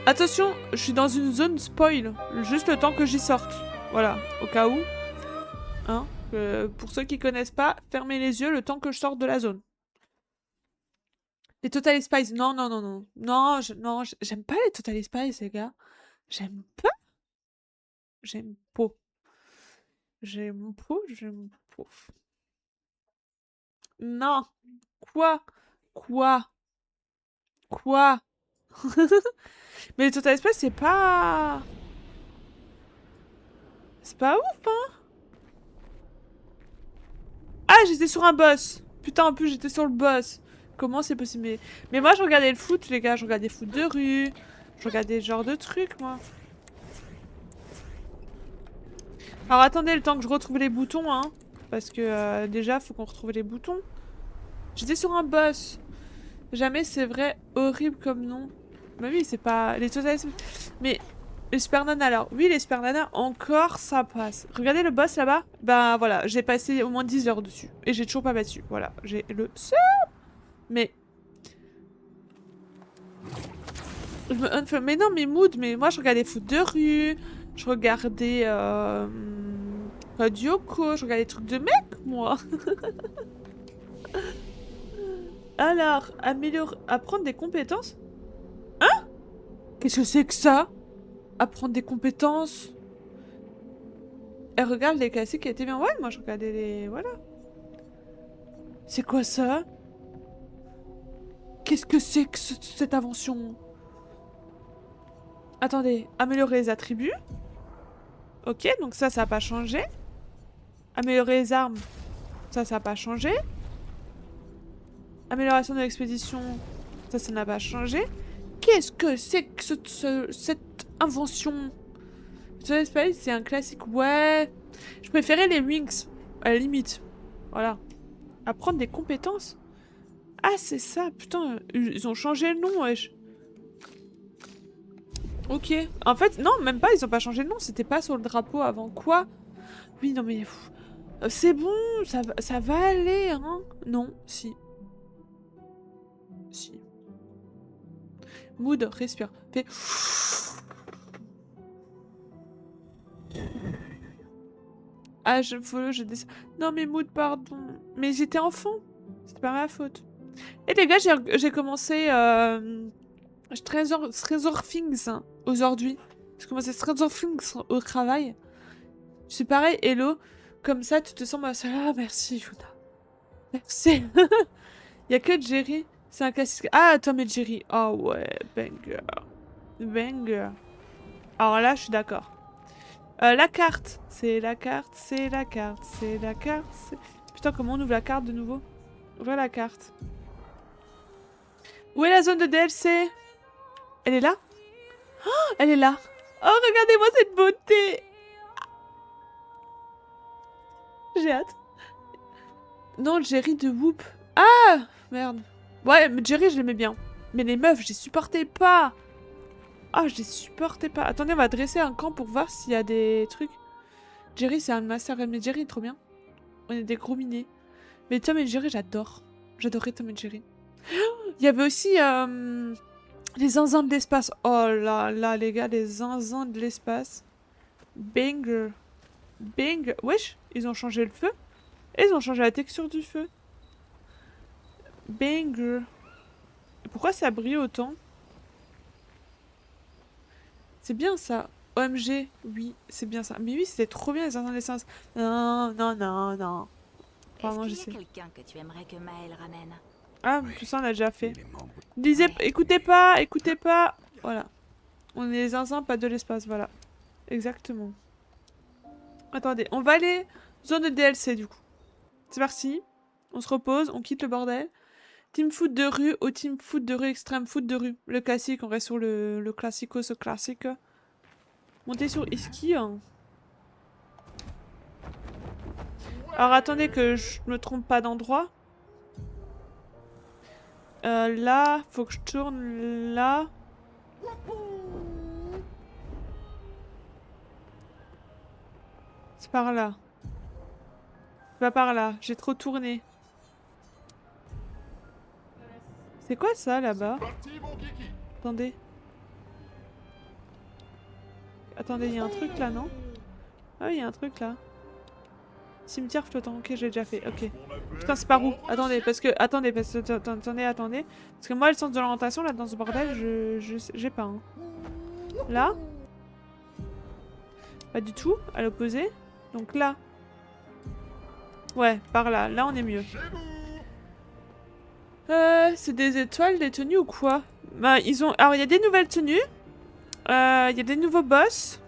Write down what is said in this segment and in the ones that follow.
Attention, je suis dans une zone spoil. Juste le temps que j'y sorte. Voilà, au cas où. Hein, pour ceux qui connaissent pas, fermez les yeux le temps que je sorte de la zone. Les Total Spies, non, non, non, non. Non, j'aime pas les Total Spies, les gars. J'aime pas. J'aime pas. J'aime pas, j'aime pas. Non. Quoi? Quoi? Quoi? Mais les Total Spies, c'est pas... C'est pas ouf, hein? Ah, j'étais sur un boss. Putain, en plus, j'étais sur le boss. Comment c'est possible? Mais moi, je regardais le foot, les gars. Je regardais foot de rue. Je regardais ce genre de trucs, moi. Alors, attendez, le temps que je retrouve les boutons, hein. Parce que, déjà, faut qu'on retrouve les boutons. J'étais sur un boss. Jamais c'est vrai, horrible comme nom. Bah oui, c'est pas... Les Total... Mais... Les Super Nana, alors. Oui, les Super Nana, encore, ça passe. Regardez le boss, là-bas. Bah, voilà. J'ai passé au moins 10 heures dessus. Et j'ai toujours pas battu. Voilà. J'ai le seum. Mais... Mais non, mais Mood, mais moi, je regardais foot de rue. Je regardais... Yoko. Je regardais des trucs de mec, moi. Alors, apprendre des compétences. Qu'est-ce que c'est que ça? Apprendre des compétences. Elle regarde les classiques qui étaient bien. Ouais, moi je regardais les... Voilà. C'est quoi ça? Qu'est-ce que c'est que cette invention? Attendez, améliorer les attributs. Ok, donc ça a pas changé. Améliorer les armes. Ça a pas changé. Amélioration de l'expédition. Ça n'a pas changé. Qu'est-ce que c'est que cette invention? C'est un classique. Ouais. Je préférais les Wings. À la limite. Voilà. Apprendre des compétences. Ah, c'est ça. Putain, ils ont changé le nom, wesh. Ok. En fait, non, même pas, ils ont pas changé le nom. C'était pas sur le drapeau avant. Quoi? Oui, non, mais... c'est bon, ça va aller, hein. Non, si. Si. Mood, respire. Fais... Ah, je descends. Non, mais Mood, pardon. Mais j'étais enfant. C'était pas ma faute. Et les gars, j'ai commencé Stranger Things hein, aujourd'hui. J'ai commencé Stranger Things au travail. Je suis pareil, hello. Comme ça, tu te sens ma soeur. Ah, merci, Yuna. Merci. Y a que Jerry. C'est un classique. Ah, Tom et Jerry. Oh ouais, banger. Banger. Alors là, je suis d'accord. La carte. C'est la carte, c'est la carte, c'est la carte. Putain, comment on ouvre la carte de nouveau? Ouvrir la carte. Où est la zone de DLC? Elle est là? Oh, elle est là. Oh, regardez-moi cette beauté. J'ai hâte. Non, Jerry de Whoop. Ah, merde. Ouais, mais Jerry, je l'aimais bien. Mais les meufs, je les supportais pas. Ah, je les supportais pas. Attendez, on va dresser un camp pour voir s'il y a des trucs. Jerry, c'est un master. Mais Jerry, trop bien. On est des gros minés. Mais Tom et Jerry, j'adore. J'adorais Tom et Jerry. Il y avait aussi les zinzins de l'espace. Oh là là, les gars, les zinzins de l'espace. Banger. Banger. Wesh, ils ont changé le feu. Et ils ont changé la texture du feu. Banger. Pourquoi ça brille autant? C'est bien ça. OMG, oui, c'est bien ça. Mais oui, c'était trop bien les zinzins de l'espace. Non, non, non, non. Pardon, Est-ce je qu'il y sais. a quelqu'un que tu aimerais que Maël ramène? Ah, tout ça on a déjà fait. Les membres. Lisez, Ouais. écoutez pas, écoutez pas. Voilà. On est les zinzins, pas de l'espace, voilà. Exactement. Attendez, on va aller zone de DLC du coup. C'est parti. On se repose, on quitte le bordel. Team foot de rue au team foot de rue, extrême foot de rue. Le classique, on reste sur le classico, ce classique. Monter sur Iski. Hein. Alors attendez que je me trompe pas d'endroit. Là, faut que je tourne là. C'est par là. C'est pas par là, j'ai trop tourné. C'est quoi ça là-bas? Attendez. Attendez, il y a un truc là, non? Ah oui, il y a un truc là. Cimetière flottant, ok, j'ai déjà fait, ok. Putain, c'est par où? Attendez, parce que... Attendez. Parce que moi, le sens de l'orientation, là, dans ce bordel, j'ai pas, hein. Là? Pas du tout, à l'opposé. Donc là. Ouais, par là. Là, on est mieux. C'est des étoiles, des tenues ou quoi? Bah, ils ont... Alors, il y a des nouvelles tenues. Il y a des nouveaux boss.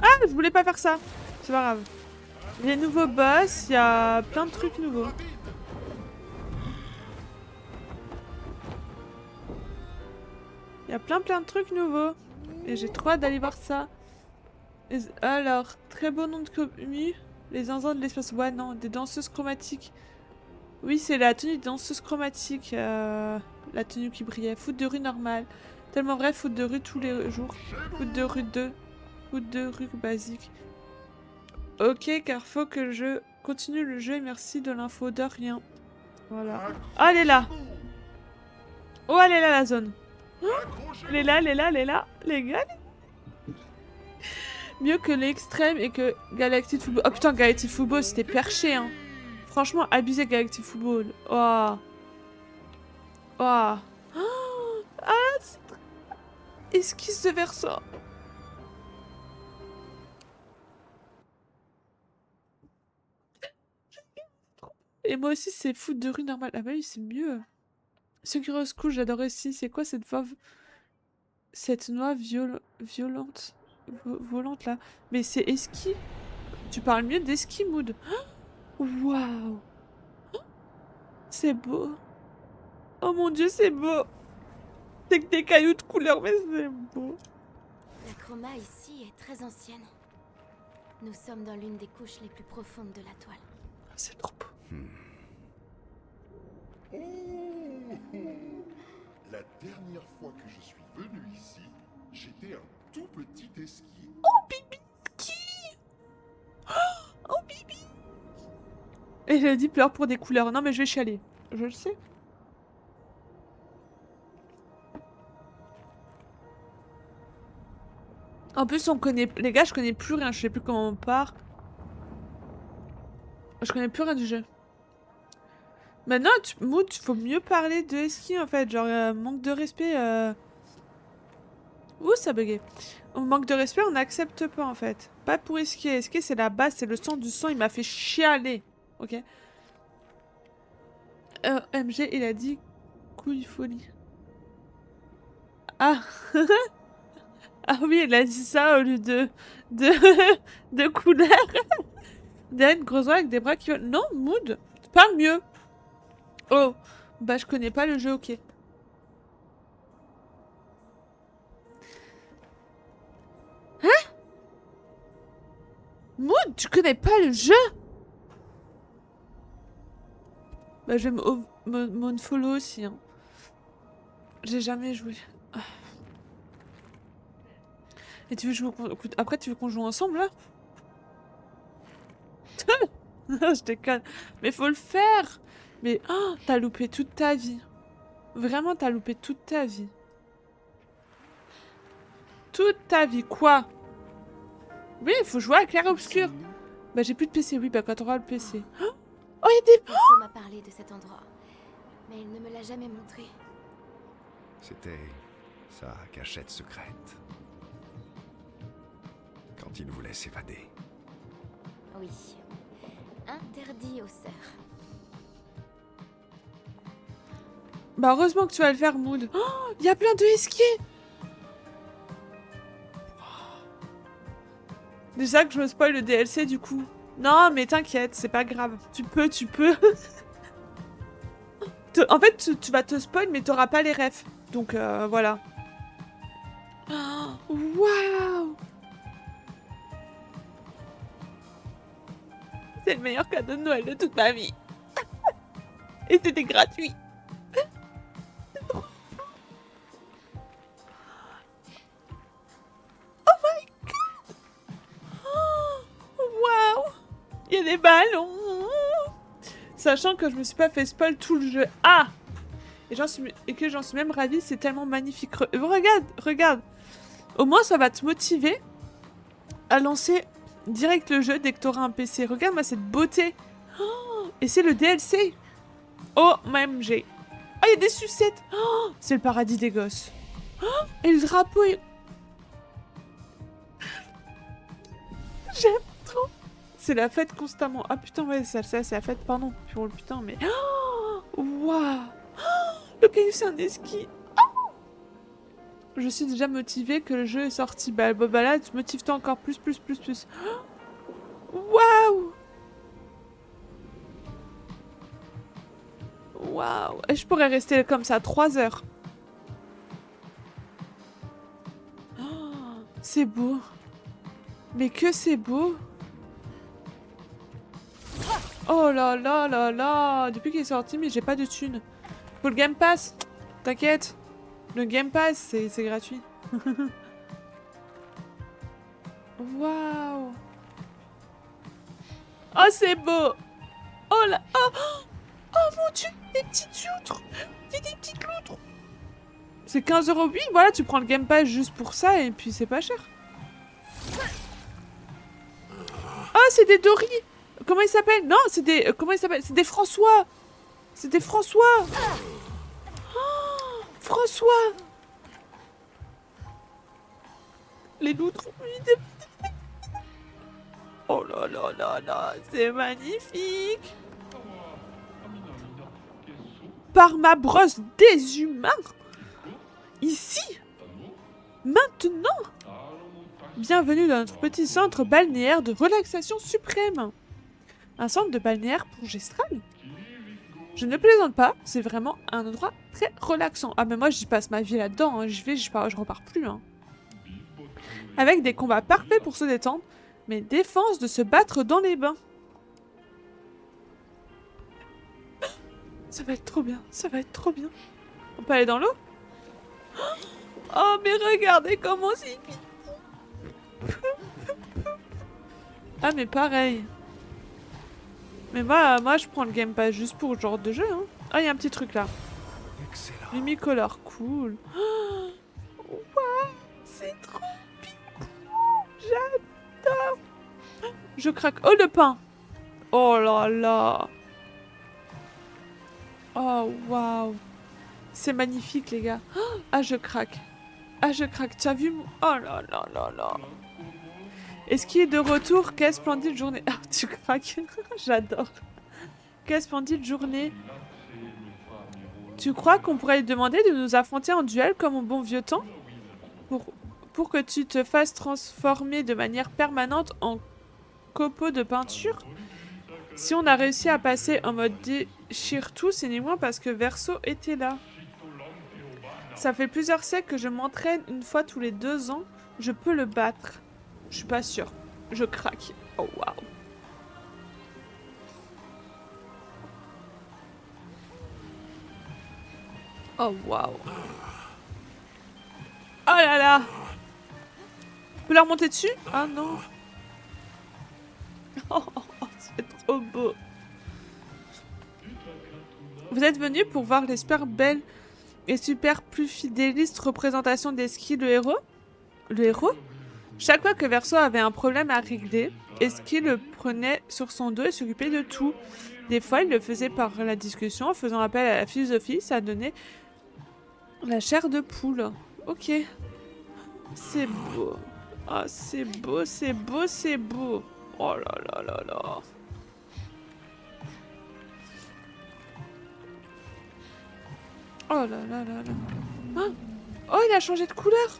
Ah, je voulais pas faire ça. C'est pas grave. Les nouveaux boss, il y a plein de trucs nouveaux. Il y a plein de trucs nouveaux. Et j'ai trop hâte d'aller voir ça. Alors, très beau nom de commu. Les zinzins de l'espace. Ouais, non, des danseuses chromatiques. Oui, c'est la tenue de danseuse chromatique. La tenue qui brillait. Foot de rue normale. Tellement vrai, foot de rue tous les jours. Foot de rue 2. Foot de rue basique. Ok, car faut que je continue le jeu et merci de l'info de rien. Voilà. Ah, elle est là. Oh, elle est là, la zone. Oh, elle est là, elle est là, elle est là. Les gars. Mieux que l'extrême et que Galactic Football. Oh putain, Galactic Football, c'était perché, hein. Franchement, abusé Galactic Football. Oh. Oh. Oh. Ah, esquisse de Versa. Et moi aussi, c'est foot de rue normale. Ah bah oui, c'est mieux. Secure School, j'adore aussi. C'est quoi cette voix... Cette noix violente... volante, là. Mais c'est Eski. Tu parles mieux d'Eski Mood. Waouh. C'est beau. Oh mon dieu, c'est beau. C'est que des cailloux de couleur, mais c'est beau. La chroma ici est très ancienne. Nous sommes dans l'une des couches les plus profondes de la toile. C'est trop beau. La dernière fois que je suis venu ici, j'étais un tout petit esquier. Oh, Bibi qui? Oh, Bibi. Et elle a dit pleure pour des couleurs. Non, mais je vais chialer. Je le sais. En plus, on connaît... Les gars, je connais plus rien. Je sais plus comment on part. Je connais plus rien du jeu. Maintenant, Mood, faut mieux parler de Eski, en fait. Genre, manque de respect... Ouh, ça buguait. On manque de respect, on n'accepte pas, en fait. Pas pour Eski. Eski, c'est la base, c'est le sang du sang. Il m'a fait chialer. Ok. MG, il a dit... Couille folie. Ah. Ah oui, il a dit ça au lieu de couleur. Derrière une grosse voix avec des bras qui volent. Non, Mood, parle mieux. Oh, bah je connais pas le jeu, ok. Hein? Mood, tu connais pas le jeu? Bah je vais m'unfollow aussi, hein. J'ai jamais joué. Et tu veux jouer après tu veux qu'on joue ensemble là? Non, je déconne. Mais faut le faire. Mais oh, t'as loupé toute ta vie. Vraiment, t'as loupé toute ta vie. Toute ta vie, quoi? Oui, il faut jouer à clair obscur. Bah j'ai plus de PC, oui, bah quand t'auras le PC. Oh, il y a des... Perso m'a parlé de cet endroit, mais il ne me l'a jamais montré. C'était sa cachette secrète. Quand il voulait s'évader. Oui. Interdit aux sœurs. Bah heureusement que tu vas le faire, Mood. Oh, il y a plein de esquiers. Déjà que je me spoil le DLC du coup. Non, mais t'inquiète, c'est pas grave. Tu peux. En fait, tu vas te spoil, mais t'auras pas les refs. Donc voilà. Waouh! C'est le meilleur cadeau de Noël de toute ma vie. Et c'était gratuit. Oh my god! Waouh! Il y a des ballons. Sachant que je me suis pas fait spoil tout le jeu. Ah! Et que j'en suis même ravie, c'est tellement magnifique. Regarde, regarde. Au moins, ça va te motiver à lancer direct le jeu dès que tu auras un PC. Regarde-moi cette beauté. Oh, et c'est le DLC. OMG. Oh, il y a des sucettes. Oh, c'est le paradis des gosses. Oh, et le drapeau est... J'aime trop. C'est la fête constamment. Ah putain, ouais, ça c'est la fête, pardon. Pour le putain, mais... Waouh. Le caillou, c'est un esquis. Oh, je suis déjà motivée que le jeu est sorti. Bah là, tu motives-toi encore plus. Waouh. Waouh. Et je pourrais rester comme ça 3 heures. Oh, c'est beau. Mais que c'est beau. Oh là là là là. Depuis qu'il est sorti, mais j'ai pas de thunes. Faut le Game Pass. T'inquiète. Le Game Pass, c'est gratuit. Waouh. Oh, c'est beau. Oh là. Oh mon dieu. Des petites outres. Des petites loutres. C'est 15,08 €. Voilà, tu prends le Game Pass juste pour ça et puis c'est pas cher. Ah, c'est des Dory. Comment ils s'appellent? Non, c'est des... comment ils s'appellent? C'est des François. C'est des François. Oh, François. Les loutres. Oh là là là là, c'est magnifique. Par ma brosse des humains. Ici. Maintenant. Bienvenue dans notre petit centre balnéaire de relaxation suprême. Un centre de balnéaire plongestral. Je ne plaisante pas, c'est vraiment un endroit très relaxant. Ah mais moi j'y passe ma vie là-dedans, hein. Je repars plus. Hein. Avec des combats parfaits pour se détendre, mais défense de se battre dans les bains. Ça va être trop bien, ça va être trop bien. On peut aller dans l'eau? Oh mais regardez comment c'est... Ah mais pareil. Mais moi je prends le Game Pass juste pour le genre de jeu. Hein. Ah il y a un petit truc là. Excellent. Lumicolor, cool. Oh, wow, c'est trop bien. J'adore. Je craque. Oh le pain. Oh là là. Oh waouh. C'est magnifique les gars. Ah je craque. Ah je craque. Tu as vu mon... Oh là là là là. Est-ce qu'il est de retour? Quelle splendide journée. Ah, tu craques. J'adore. Quelle splendide journée. Tu crois qu'on pourrait lui demander de nous affronter en duel comme au bon vieux temps? Pour que tu te fasses transformer de manière permanente en copeaux de peinture? Si on a réussi à passer en mode déchire-tout, c'est ni moins parce que Verso était là. Ça fait plusieurs siècles que je m'entraîne une fois tous les 2 ans. Je peux le battre. Je suis pas sûre. Je craque. Oh waouh. Oh waouh. Oh là là. Je peux la remonter dessus? Ah non. Oh, c'est trop beau. Vous êtes venu pour voir les super belles et super plus fidélistes représentations d'Esquille le héros? Le héros? Chaque fois que Verso avait un problème à régler, Esquille le prenait sur son dos et s'occupait de tout. Des fois, il le faisait par la discussion, en faisant appel à la philosophie, ça donnait la chair de poule. Ok. C'est beau. Ah, c'est beau, c'est beau, c'est beau. Oh là là là là. Oh là là là là. Ah, oh, il a changé de couleur.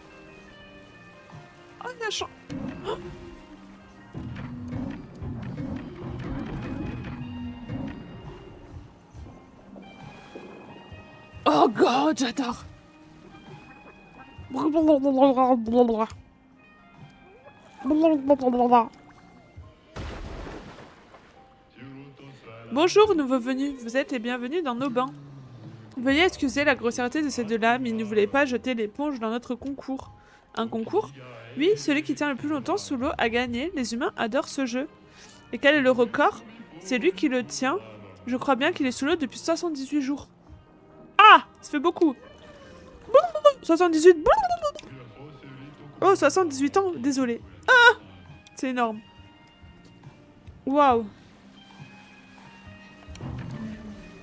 Oh, il a changé. Oh. Oh god, j'adore. Bonjour, nouveau venu. Vous êtes les bienvenus dans nos bains. Veuillez excuser la grossièreté de ces deux-là, mais ils ne voulaient pas jeter l'éponge dans notre concours. Un concours? Oui, celui qui tient le plus longtemps sous l'eau a gagné. Les humains adorent ce jeu. Et quel est le record? C'est lui qui le tient. Je crois bien qu'il est sous l'eau depuis 78 jours. Ah, ça fait beaucoup. 78. Oh, 78 ans, désolé. Ah, c'est énorme. Waouh.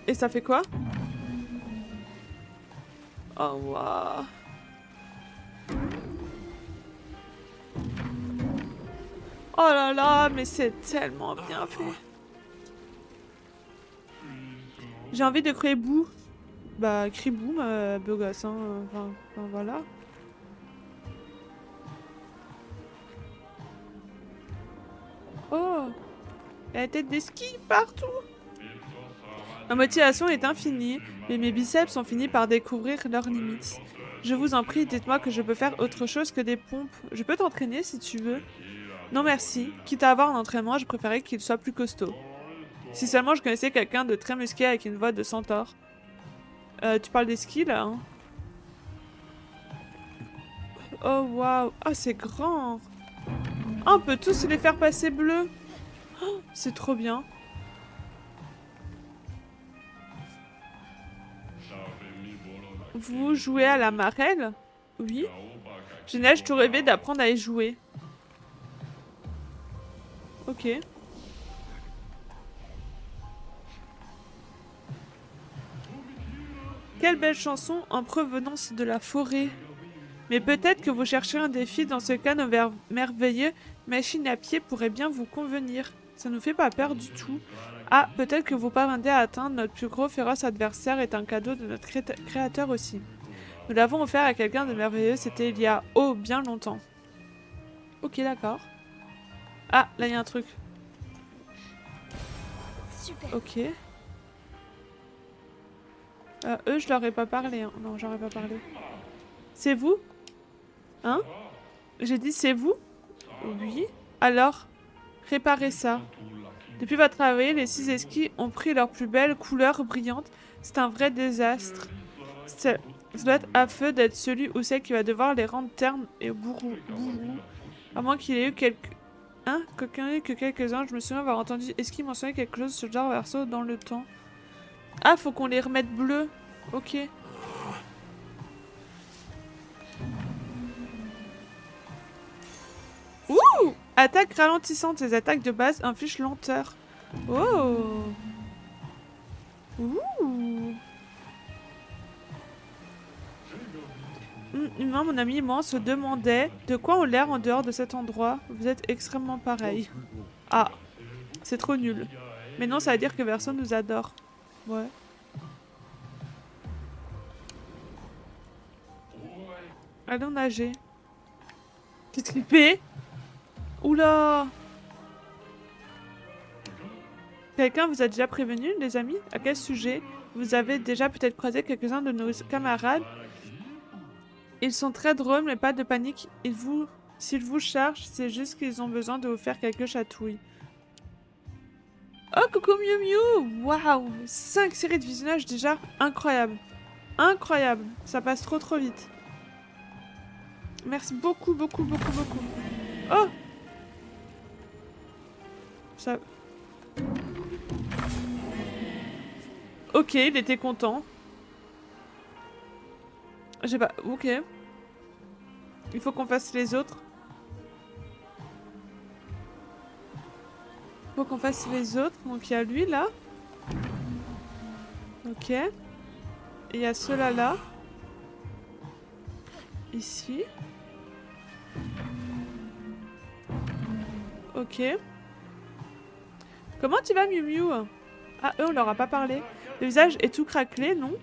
Et ça fait quoi? Oh, waouh. Oh là là, mais c'est tellement bien fait. J'ai envie de créer Boo. Bah, crie Boo, ma beau gosse, hein. Enfin, voilà. Oh, il y a la tête des skis partout. Ma motivation est infinie, mais mes biceps ont fini par découvrir leurs limites. Je vous en prie, dites-moi que je peux faire autre chose que des pompes. Je peux t'entraîner si tu veux. Non merci, quitte à avoir un entraînement, je préférais qu'il soit plus costaud. Si seulement je connaissais quelqu'un de très musclé avec une voix de centaure. Tu parles des skis là, hein? Oh waouh, ah c'est grand. Ah, on peut tous les faire passer bleus. Oh, c'est trop bien. Vous jouez à la marelle? Oui. J'ai neige tout rêvé d'apprendre à y jouer. Ok. Quelle belle chanson en provenance de la forêt. Mais peut-être que vous cherchez un défi, dans ce cas, nos merveilleux machines à pied pourraient bien vous convenir. Ça nous fait pas peur du tout. Ah, peut-être que vous parvenez à atteindre notre plus gros féroce adversaire est un cadeau de notre créateur aussi. Nous l'avons offert à quelqu'un de merveilleux, c'était il y a, oh, bien longtemps. Ok, d'accord. Ah, là, il y a un truc. Super. Ok. Eux, je leur ai pas parlé. Hein. Non, j'aurais pas parlé. C'est vous? Hein? J'ai dit c'est vous? Oui. Alors, réparez ça. Depuis votre arrivée, les 6 esquis ont pris leur plus belle couleur brillante. C'est un vrai désastre. Ça doit être affreux d'être celui ou celle qui va devoir les rendre ternes et bourrous. À moins qu'il ait eu quelques... Hein? Qu'aucun ait que quelques-uns. Je me souviens avoir entendu esquis mentionner quelque chose sur ce genre verso dans le temps. Ah, faut qu'on les remette bleus. Ok. Ouh! Attaque ralentissante. Ces attaques de base infligent lenteur. Oh! Ouh! Humain, mon ami et moi, on se demandait de quoi on l'air en dehors de cet endroit. Vous êtes extrêmement pareil. Ah, c'est trop nul. Mais non, ça veut dire que Verso nous adore. Ouais. Allons nager. Qu'est-ce qu'il fait? Oula! Quelqu'un vous a déjà prévenu, les amis? À quel sujet? Vous avez déjà peut-être croisé quelques-uns de nos camarades? Ils sont très drôles, mais pas de panique. S'ils vous chargent, c'est juste qu'ils ont besoin de vous faire quelques chatouilles. Oh, coucou Miu Miu! Waouh! 5 séries de visionnage déjà. Incroyable. Incroyable. Ça passe trop vite. Merci beaucoup. Oh! Ça... Ok, il était content. J'ai pas... Ok. Il faut qu'on fasse les autres. Faut qu'on fasse les autres. Donc il y a lui là. Ok. Et il y a ceux-là là. Ici. Ok. Comment tu vas, Miu Miu? Ah, eux, on leur a pas parlé. Le visage est tout craquelé, non?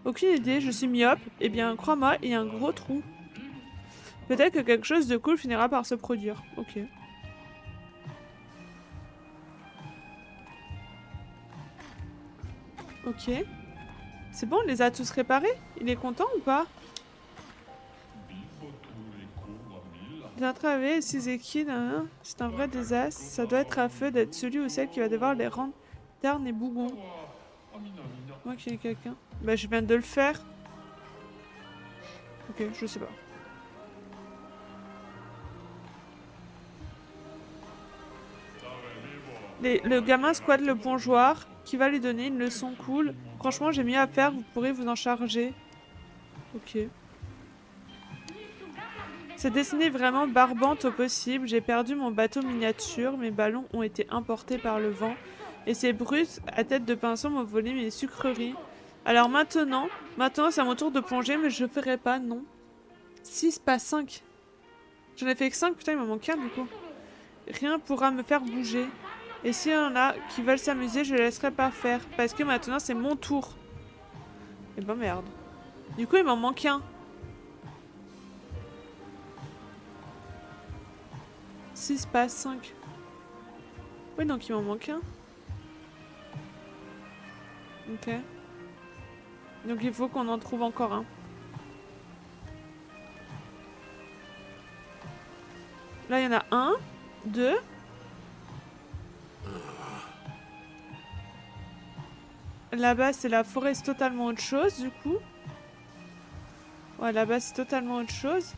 Aucune idée, je suis myope. Eh bien, crois-moi, il y a un gros trou. Peut-être que quelque chose de cool finira par se produire. Ok. Ok. C'est bon, on les a tous réparés? Il est content ou pas? Bien travaillé, Sizeki, c'est un vrai désastre. Ça doit être affreux d'être celui ou celle qui va devoir les rendre ternes et bougons. Moi qui ai quelqu'un. Bah je viens de le faire. Ok, je sais pas. Le gamin squatte le plongeoir qui va lui donner une leçon cool. Franchement, j'ai mieux à faire, vous pourrez vous en charger. Ok. Cette destinée est vraiment barbante au possible. J'ai perdu mon bateau miniature, mes ballons ont été emportés par le vent. Et ces brutes à tête de pinceau m'ont volé mes sucreries. Alors maintenant c'est à mon tour de plonger, mais je ferai pas, non. 6, pas 5. J'en ai fait que 5, putain, il m'en manque un du coup. Rien pourra me faire bouger. Et s'il y en a qui veulent s'amuser, je les laisserai pas faire. Parce que maintenant, c'est mon tour. Et ben merde. Du coup, il m'en manque un. 6, pas 5. Oui, donc il m'en manque un. Ok. Donc il faut qu'on en trouve encore un. Là, il y en a un, 2. Là-bas, c'est la forêt, c'est totalement autre chose, du coup. Ouais, là-bas, c'est totalement autre chose.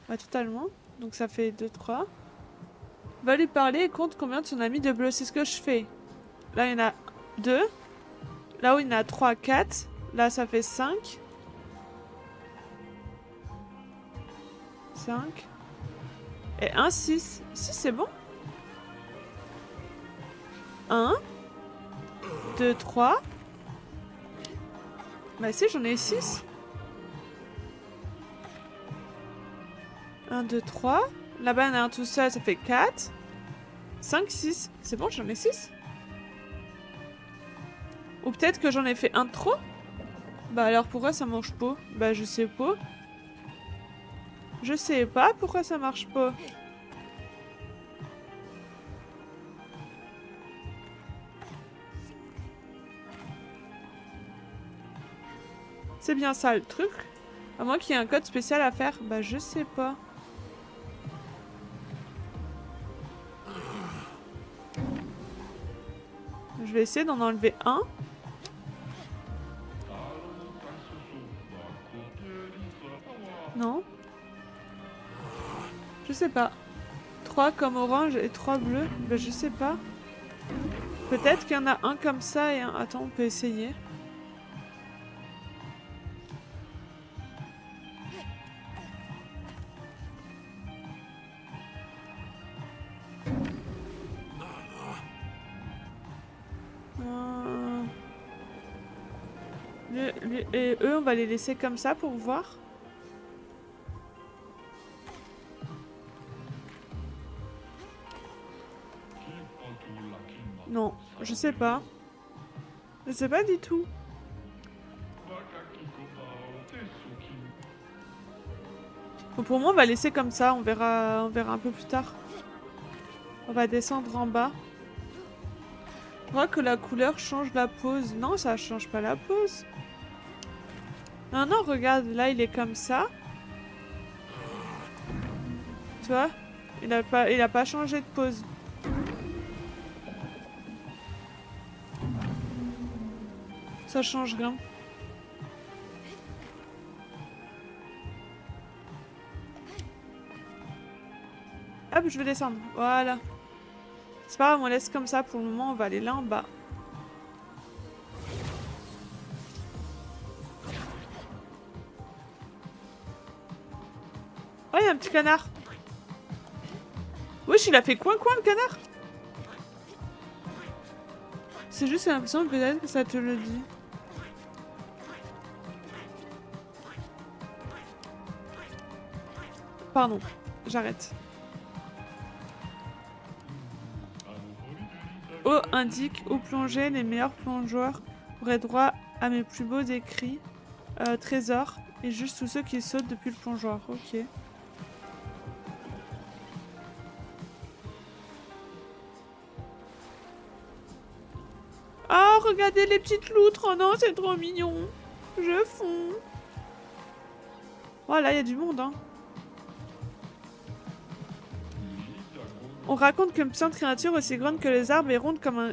Ouais, totalement. Donc ça fait 2, 3. Va lui parler et compte combien de son ami de bleu. C'est ce que je fais. Là, il y en a 2. Là où il y en a 3, 4. Là, ça fait 5. 5. Et 1, 6. 6, c'est bon. 1. 2, 3. Bah si, j'en ai 6. 1, 2, 3. Là-bas, il y en a un tout seul, ça fait 4. 5, 6. C'est bon, j'en ai 6. Ou peut-être que j'en ai fait un de trop. Bah alors pourquoi ça marche pas? Bah je sais pas. Je sais pas pourquoi ça marche pas. C'est bien ça le truc. À moins qu'il y ait un code spécial à faire. Bah je sais pas. Je vais essayer d'en enlever un. Non. Je sais pas. 3 comme orange et 3 bleus. Bah je sais pas. Peut-être qu'il y en a un comme ça et un... Attends, on peut essayer. Et eux, on va les laisser comme ça pour voir. Non, je sais pas. Je sais pas du tout. Bon, pour moi, on va laisser comme ça. On verra un peu plus tard. On va descendre en bas. Je crois que la couleur change la pose. Non, ça change pas la pose. Non, non, regarde, là, il est comme ça. Tu vois? Il a pas changé de pose. Ça change rien. Hop, je vais descendre. Voilà. C'est pas grave, on laisse comme ça pour le moment. On va aller là en bas. Oh, il y a un petit canard. Wesh, il a fait coin le canard. C'est juste l'impression que peut-être que ça te le dit. Pardon, j'arrête. O indique où plonger, les meilleurs plongeurs auraient droit à mes plus beaux écrits, trésors, et juste tous ceux qui sautent depuis le plongeoir. Ok. Oh, regardez les petites loutres. Oh non, c'est trop mignon. Je fonds. Voilà, il y a du monde, hein. On raconte qu'une puissante créature aussi grande que les arbres et ronde comme un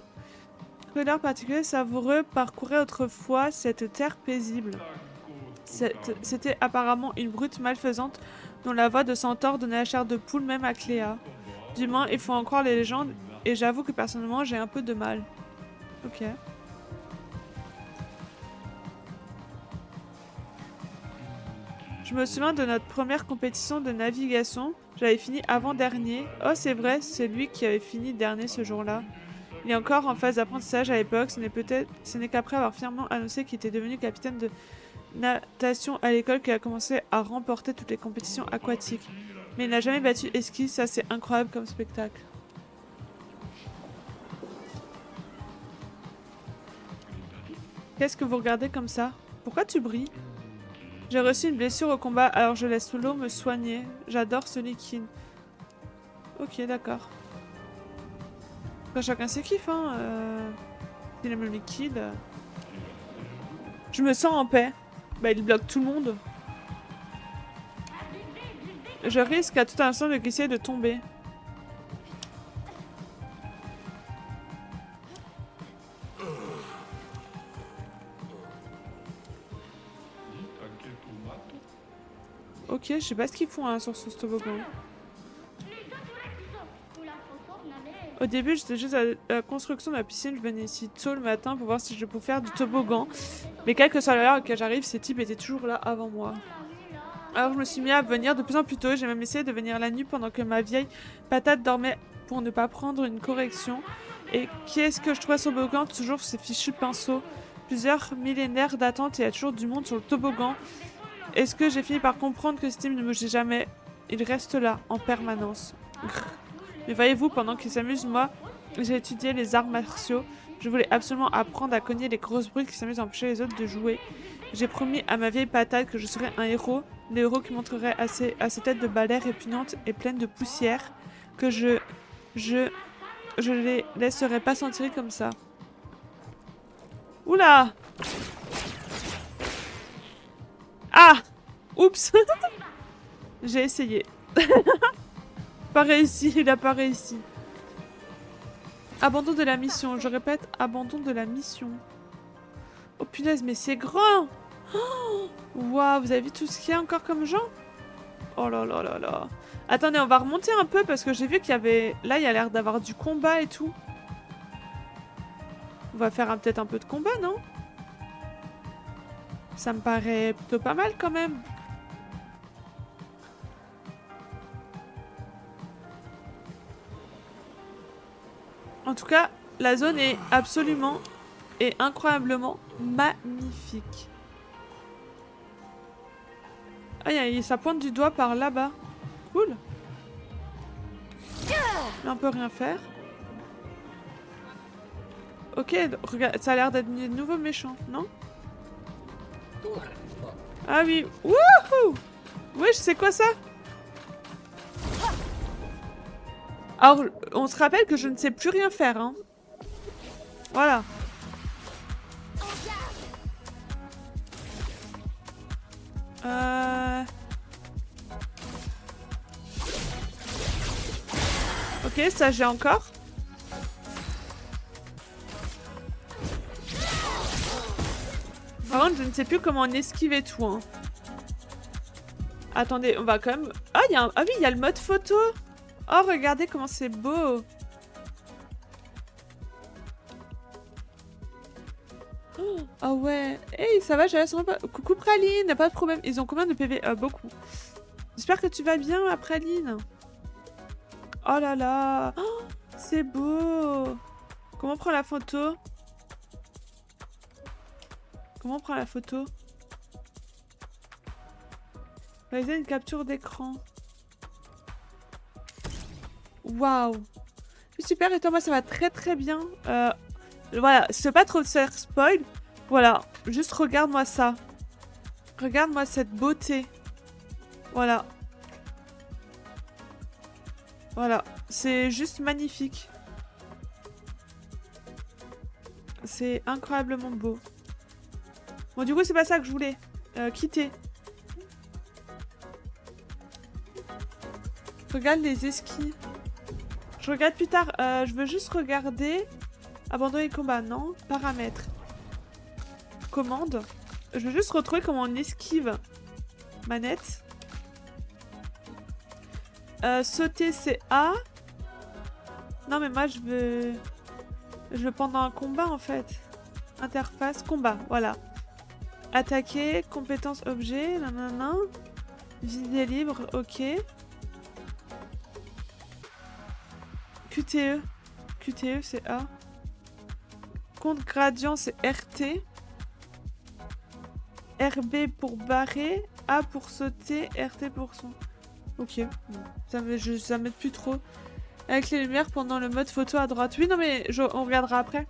couleur particulier savoureux parcourait autrefois cette terre paisible. C'était apparemment une brute malfaisante dont la voix de centaure donnait la chair de poule même à Cléa. Du moins, il faut en croire les légendes, et j'avoue que personnellement, j'ai un peu de mal. Ok. Je me souviens de notre première compétition de navigation. J'avais fini avant-dernier. Oh, c'est vrai, c'est lui qui avait fini dernier ce jour-là. Il est encore en phase d'apprentissage à l'époque. Ce n'est qu'après avoir fièrement annoncé qu'il était devenu capitaine de natation à l'école qu'il a commencé à remporter toutes les compétitions aquatiques. Mais il n'a jamais battu Esquisse, ça c'est incroyable comme spectacle. Qu'est-ce que vous regardez comme ça? Pourquoi tu brilles? J'ai reçu une blessure au combat, alors je laisse l'eau me soigner. J'adore ce liquide. Ok, d'accord. Enfin, chacun ses kiffs, hein. Il aime le liquide. Je me sens en paix. Bah, il bloque tout le monde. Je risque à tout instant de glisser et de tomber. Ok, je sais pas ce qu'ils font hein, sur ce toboggan. Au début, j'étais juste à la construction de la piscine. Je venais ici tôt le matin pour voir si je pouvais faire du toboggan. Mais quelle que soit l'heure à laquelle j'arrive, ces types étaient toujours là avant moi. Alors je me suis mis à venir de plus en plus tôt. J'ai même essayé de venir la nuit pendant que ma vieille patate dormait pour ne pas prendre une correction. Et qu'est-ce que je trouvais sur le toboggan? Toujours ces fichus pinceaux. Plusieurs millénaires d'attente et il y a toujours du monde sur le toboggan. Est-ce que j'ai fini par comprendre que ce type ne me jette jamais? Il reste là, en permanence. Mais voyez-vous, pendant qu'il s'amuse, moi, j'ai étudié les arts martiaux. Je voulais absolument apprendre à cogner les grosses brutes qui s'amusent à empêcher les autres de jouer. J'ai promis à ma vieille patate que je serais un héros qui montrerait à ses têtes de balais répugnantes et pleines de poussière, que je les laisserai pas s'en tirer comme ça. Oula! Ah! Oups! J'ai essayé. Pas réussi, il a pas réussi. Abandon de la mission, je répète, abandon de la mission. Oh punaise, mais c'est grand! Waouh, vous avez vu tout ce qu'il y a encore comme gens? Oh là là là là. Attendez, on va remonter un peu parce que j'ai vu qu'il y avait... Là, il y a l'air d'avoir du combat et tout. On va faire peut-être un peu de combat, non? Ça me paraît plutôt pas mal quand même. En tout cas, la zone est absolument et incroyablement magnifique. Ah, ça pointe du doigt par là-bas. Cool. Mais on peut rien faire. Ok, regarde, ça a l'air d'être de nouveaux méchants, non? Ah oui. Wouhou! Wesh, c'est quoi ça? Alors, on se rappelle que je ne sais plus rien faire, hein. Voilà. Ok, ça j'ai encore. Par contre, je ne sais plus comment on esquive et tout, hein. Attendez, on va quand même... Ah, ah oui, il y a le mode photo. Oh, regardez comment c'est beau. Oh ouais. Hey, ça va, j'avais sûrement pas... Coucou Praline, pas de problème. Ils ont combien de PV? Beaucoup. J'espère que tu vas bien, Praline. Oh là là. Oh, c'est beau. Comment on prend la photo? Comment on prend la photo? Réaliser une capture d'écran. Waouh. Super, et toi, moi, ça va très très bien. Voilà, je ne veux pas trop te faire spoil. Voilà, juste regarde-moi ça. Regarde-moi cette beauté. Voilà. Voilà, c'est juste magnifique. C'est incroyablement beau. Bon, du coup, c'est pas ça que je voulais. Quitter. Regarde les esquis. Je regarde plus tard. Je veux juste regarder. Abandonner le combat, non. Paramètres. Commande. Je veux juste retrouver comment on esquive. Manette. Sauter, c'est A. Non, mais moi, je veux... Je veux pendant un combat, en fait. Interface, combat, voilà. Attaquer, compétence, objet, nanana. Visée libre, ok. QTE. QTE, c'est A. Compte gradient, c'est RT. RB pour barrer. A pour sauter. RT pour son. Ok. Bon. Ça m'aide plus trop. Avec les lumières pendant le mode photo à droite. Oui, non, mais on regardera après.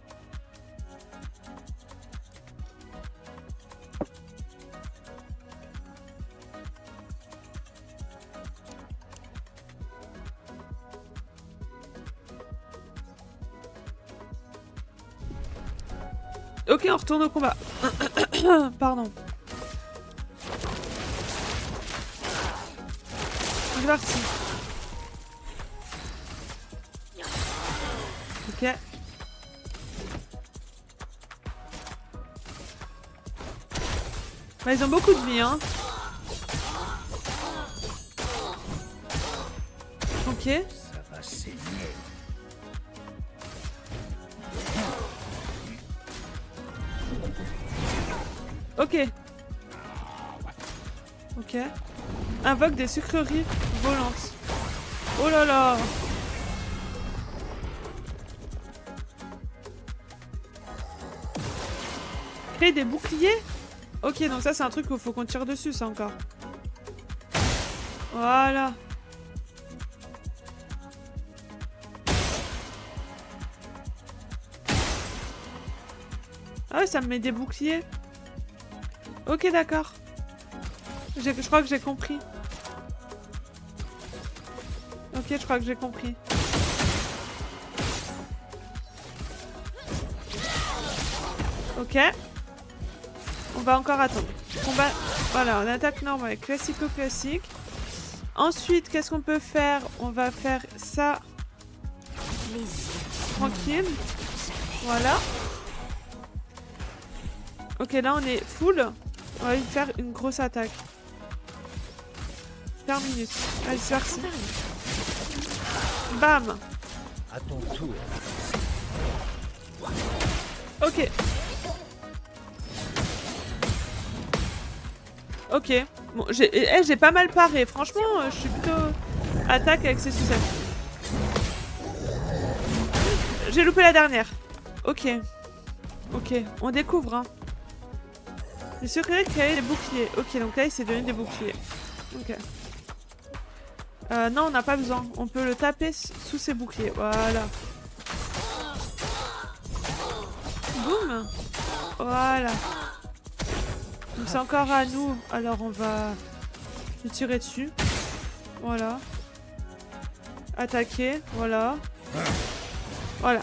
Ok, on retourne au combat. Pardon. C'est parti. Ok. Bah, ils ont beaucoup de vie, hein. Ok. Ça va saigner. Ok. Ok. Invoque des sucreries volantes. Oh là là. Créer des boucliers? Ok, donc ça c'est un truc qu'il faut qu'on tire dessus, ça encore. Voilà. Ah ouais, ça me met des boucliers. Ok, d'accord. Je crois que j'ai compris. Ok, je crois que j'ai compris. Ok. On va encore attendre. Combat. Voilà, on attaque normale, classico-classique. Ensuite, qu'est-ce qu'on peut faire? On va faire ça. Tranquille. Voilà. Ok, là on est full. On va lui faire une grosse attaque. Terminus. Allez, c'est parti. Bam. À ton tour. Ok. Ok. Bon, j'ai pas mal paré. Franchement, je suis plutôt attaque avec ses sucettes. J'ai loupé la dernière. Ok. Ok. On découvre, hein. Les secrets créer des boucliers. Ok, donc là, il s'est donné des boucliers. Ok. Non, on n'a pas besoin. On peut le taper sous ses boucliers. Voilà. Boum. Voilà. Donc c'est encore à nous. Alors on va lui tirer dessus. Voilà. Attaquer. Voilà. Voilà.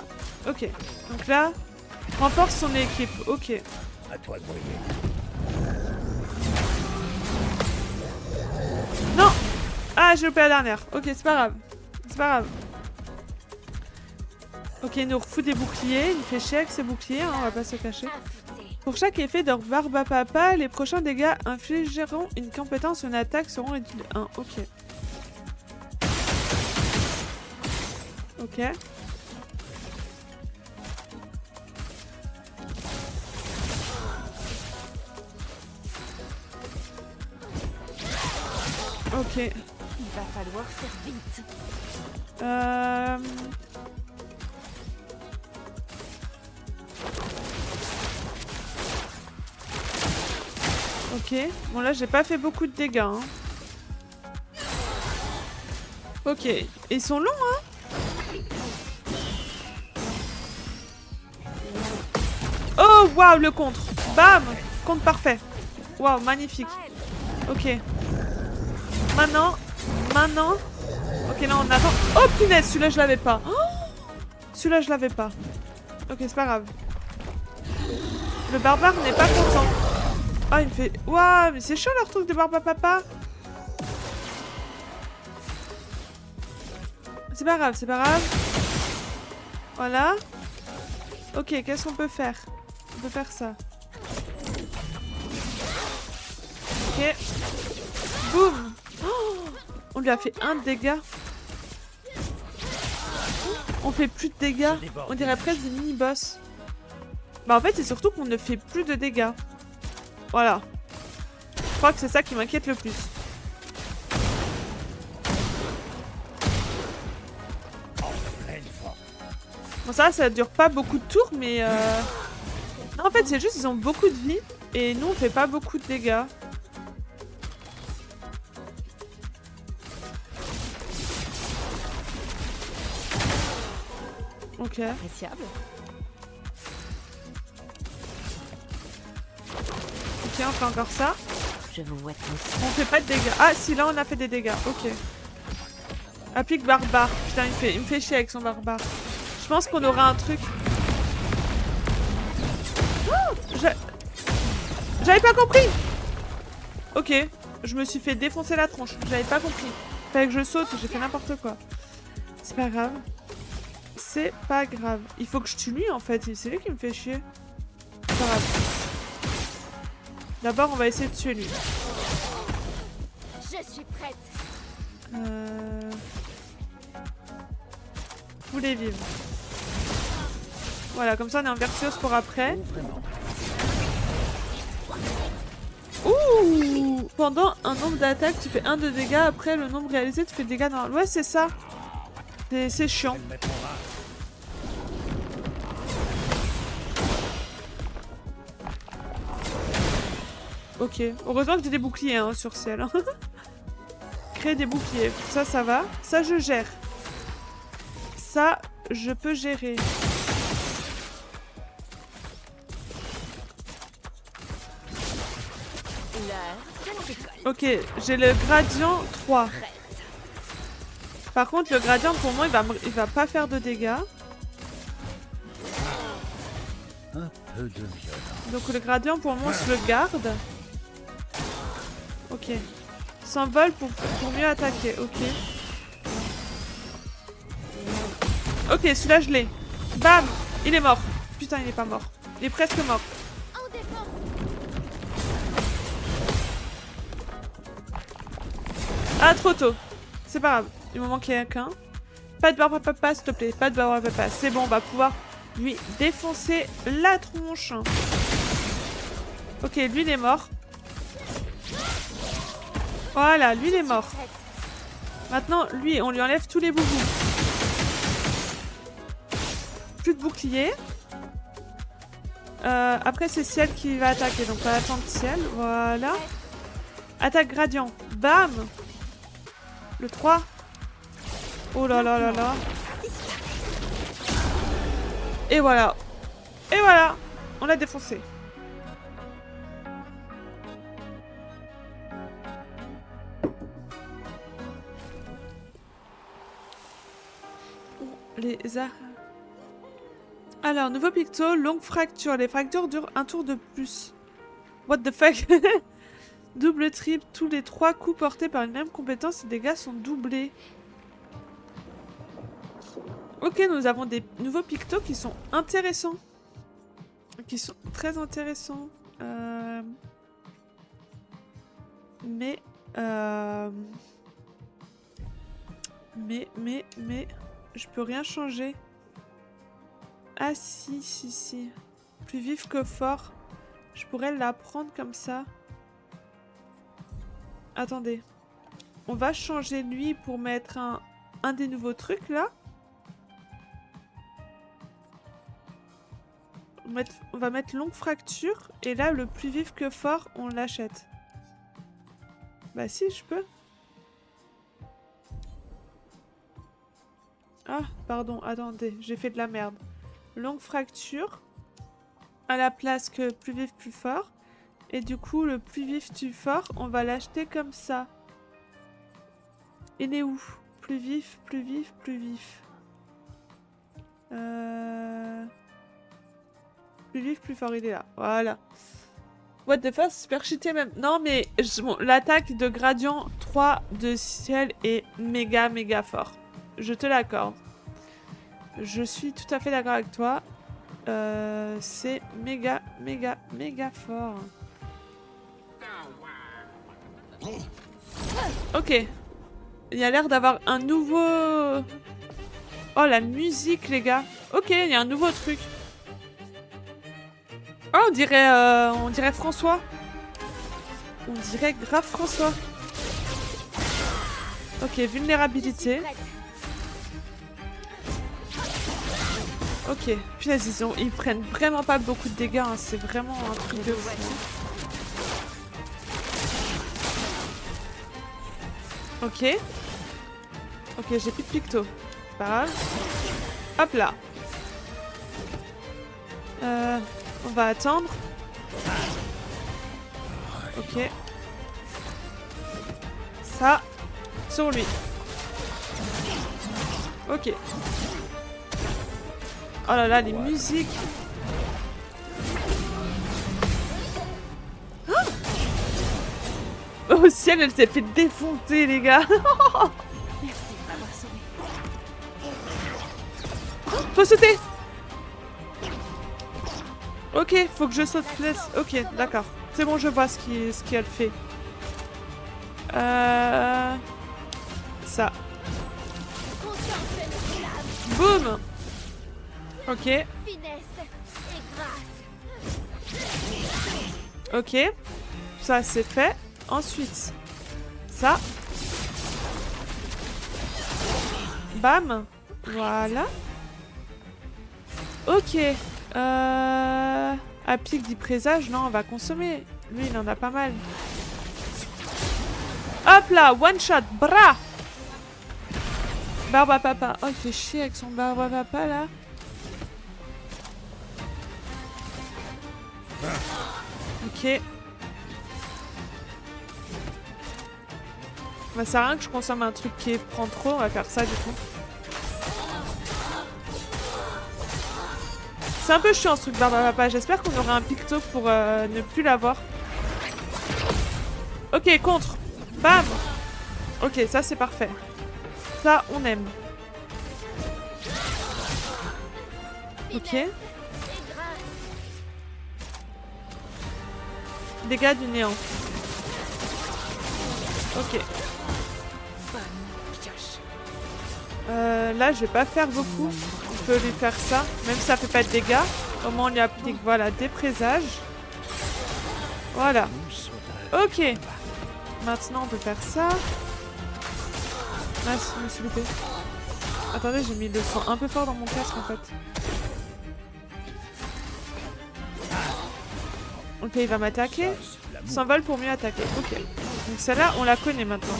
Ok. Donc là, renforce son équipe. Ok. À toi de briller. Non. Ah, j'ai loupé la dernière. Ok, c'est pas grave. C'est pas grave. Ok, il nous refout des boucliers. Il nous fait chier avec ses boucliers, hein, on va pas se cacher. Pour chaque effet de Barbapapa, les prochains dégâts infligeront une compétence ou une attaque seront réduits de 1. Ok. Ok. Ok. Il va falloir faire vite. Ok. Bon là j'ai pas fait beaucoup de dégâts. Hein. Ok. Ils sont longs hein. Oh waouh le contre. Bam. Contre parfait. Waouh magnifique. Ok. Maintenant. Ok là on attend. Oh punaise celui-là je l'avais pas. Oh celui-là je l'avais pas. Ok c'est pas grave. Le barbare n'est pas content. Ah, il me fait... Waouh, mais c'est chaud leur truc de Barbapapa. C'est pas grave, c'est pas grave. Voilà. Ok, qu'est-ce qu'on peut faire? On peut faire ça. Ok. Boum. Oh, on lui a fait un dégât. On fait plus de dégâts. On dirait presque des mini-boss. Bah en fait, c'est surtout qu'on ne fait plus de dégâts. Voilà. Je crois que c'est ça qui m'inquiète le plus. Bon, ça dure pas beaucoup de tours, mais... Non, en fait, c'est juste ils ont beaucoup de vie. Et nous, on fait pas beaucoup de dégâts. Ok. Appréciable. Ok, on fait encore ça. Je vous vois tous. On fait pas de dégâts. Ah, si, là, on a fait des dégâts. Ok. Applique barbare. Putain, il me fait chier avec son barbare. Je pense qu'on aura un truc. Oh, j'avais pas compris. Ok. Je me suis fait défoncer la tronche. J'avais pas compris. Fallait que je saute. J'ai fait n'importe quoi. C'est pas grave. C'est pas grave. Il faut que je tue lui, en fait. C'est lui qui me fait chier. C'est pas grave. D'abord, on va essayer de tuer lui. Je suis prête. Vous voulez vivre. Voilà, comme ça on est en Vertios pour après. Ouh! Pendant un nombre d'attaques, tu fais 1 de dégâts. Après le nombre réalisé, tu fais des dégâts normaux. Ouais, c'est ça. C'est chiant. Ok. Heureusement que j'ai des boucliers hein, sur ciel. Créer des boucliers. Ça va. Ça, je gère. Ça, je peux gérer. Ok, j'ai le gradient 3. Par contre, le gradient, pour moi, il va pas faire de dégâts. Un peu de violence. Donc le gradient, pour moi, on se le garde. Ok. S'envole pour mieux attaquer. Ok. Ok, celui-là, je l'ai. Bam! Il est mort. Putain, il est pas mort. Il est presque mort. En défense. Ah, trop tôt. C'est pas grave. Il me manquait qu'un. Pas de barbe papa, s'il te plaît. Pas de barbe papa. C'est bon, on va pouvoir lui défoncer la tronche. Ok, lui, il est mort. Voilà, lui, il est mort. Maintenant, lui, on lui enlève tous les boubous. Plus de bouclier. Après, c'est Ciel qui va attaquer. Donc, on va attendre Ciel. Voilà. Attaque gradient. Bam! Le 3. Oh là là là là. Et voilà. Et voilà. On l'a défoncé. Les arts. Alors, nouveau picto, longue fracture. Les fractures durent un tour de plus. What the fuck? Double triple, tous les 3 coups portés par une même compétence, les dégâts sont doublés. Ok, nous avons des nouveaux pictos qui sont intéressants. Qui sont très intéressants. Mais, je peux rien changer. Ah si. Plus vif que fort. Je pourrais la prendre comme ça. Attendez. On va changer lui pour mettre un des nouveaux trucs là. On va mettre longue fracture. Et là, le plus vif que fort, on l'achète. Bah si, je peux. Ah, pardon, attendez. J'ai fait de la merde. Longue fracture. À la place que plus vif, plus fort. Et du coup, le plus vif, plus fort, on va l'acheter comme ça. Il est où? Plus vif, plus vif, plus vif. Plus vif, plus fort, il est là. Voilà. What the fuck, super cheaté même. Non, mais bon, l'attaque de gradient 3 de Ciel est méga fort. Je te l'accorde. Je suis tout à fait d'accord avec toi. C'est méga fort. Ok. Il y a l'air d'avoir un nouveau... Oh, la musique, les gars. Ok, il y a un nouveau truc. Oh, on dirait François. On dirait grave François. Ok, vulnérabilité. Ok, punaise, ils prennent vraiment pas beaucoup de dégâts, hein. C'est vraiment un truc de fou. Ok. Ok, j'ai plus de picto. Pas grave. Hop là. On va attendre. Ok. Ça. Sur lui. Ok. Oh là là, les musiques. Oh, au ciel, elle s'est fait défoncer, les gars. Merci de m'avoir sauvé. Faut sauter. Ok, faut que je saute. Ok, d'accord. C'est bon, je vois ce qu'elle fait. Ça. Boum. Ok. Finesse et grâce. Ok. Ça, c'est fait. Ensuite, ça. Bam. Voilà. Ok. À pic du présage, non, on va consommer. Lui, il en a pas mal. Hop là, one shot, bras. Barbe à papa. Oh, il fait chier avec son barbe à papa, là. Ok. Bah, ça sert à rien que je consomme un truc qui prend trop, on va faire ça du coup. C'est un peu chiant ce truc barbe à papa, j'espère qu'on aura un picto pour ne plus l'avoir. Ok, contre. Bam. Ok, ça c'est parfait. Ça, on aime. Ok. Dégâts du néant. Ok. Là, je vais pas faire beaucoup. On peut lui faire ça, même si ça fait pas de dégâts. Au moins, on lui applique, voilà, des présages. Voilà. Ok. Maintenant, on peut faire ça. Ah, je me suis loupé. Attendez, j'ai mis le son un peu fort dans mon casque, en fait. Ok, il va m'attaquer. S'envole pour mieux attaquer. Ok. Donc celle-là, on la connaît maintenant.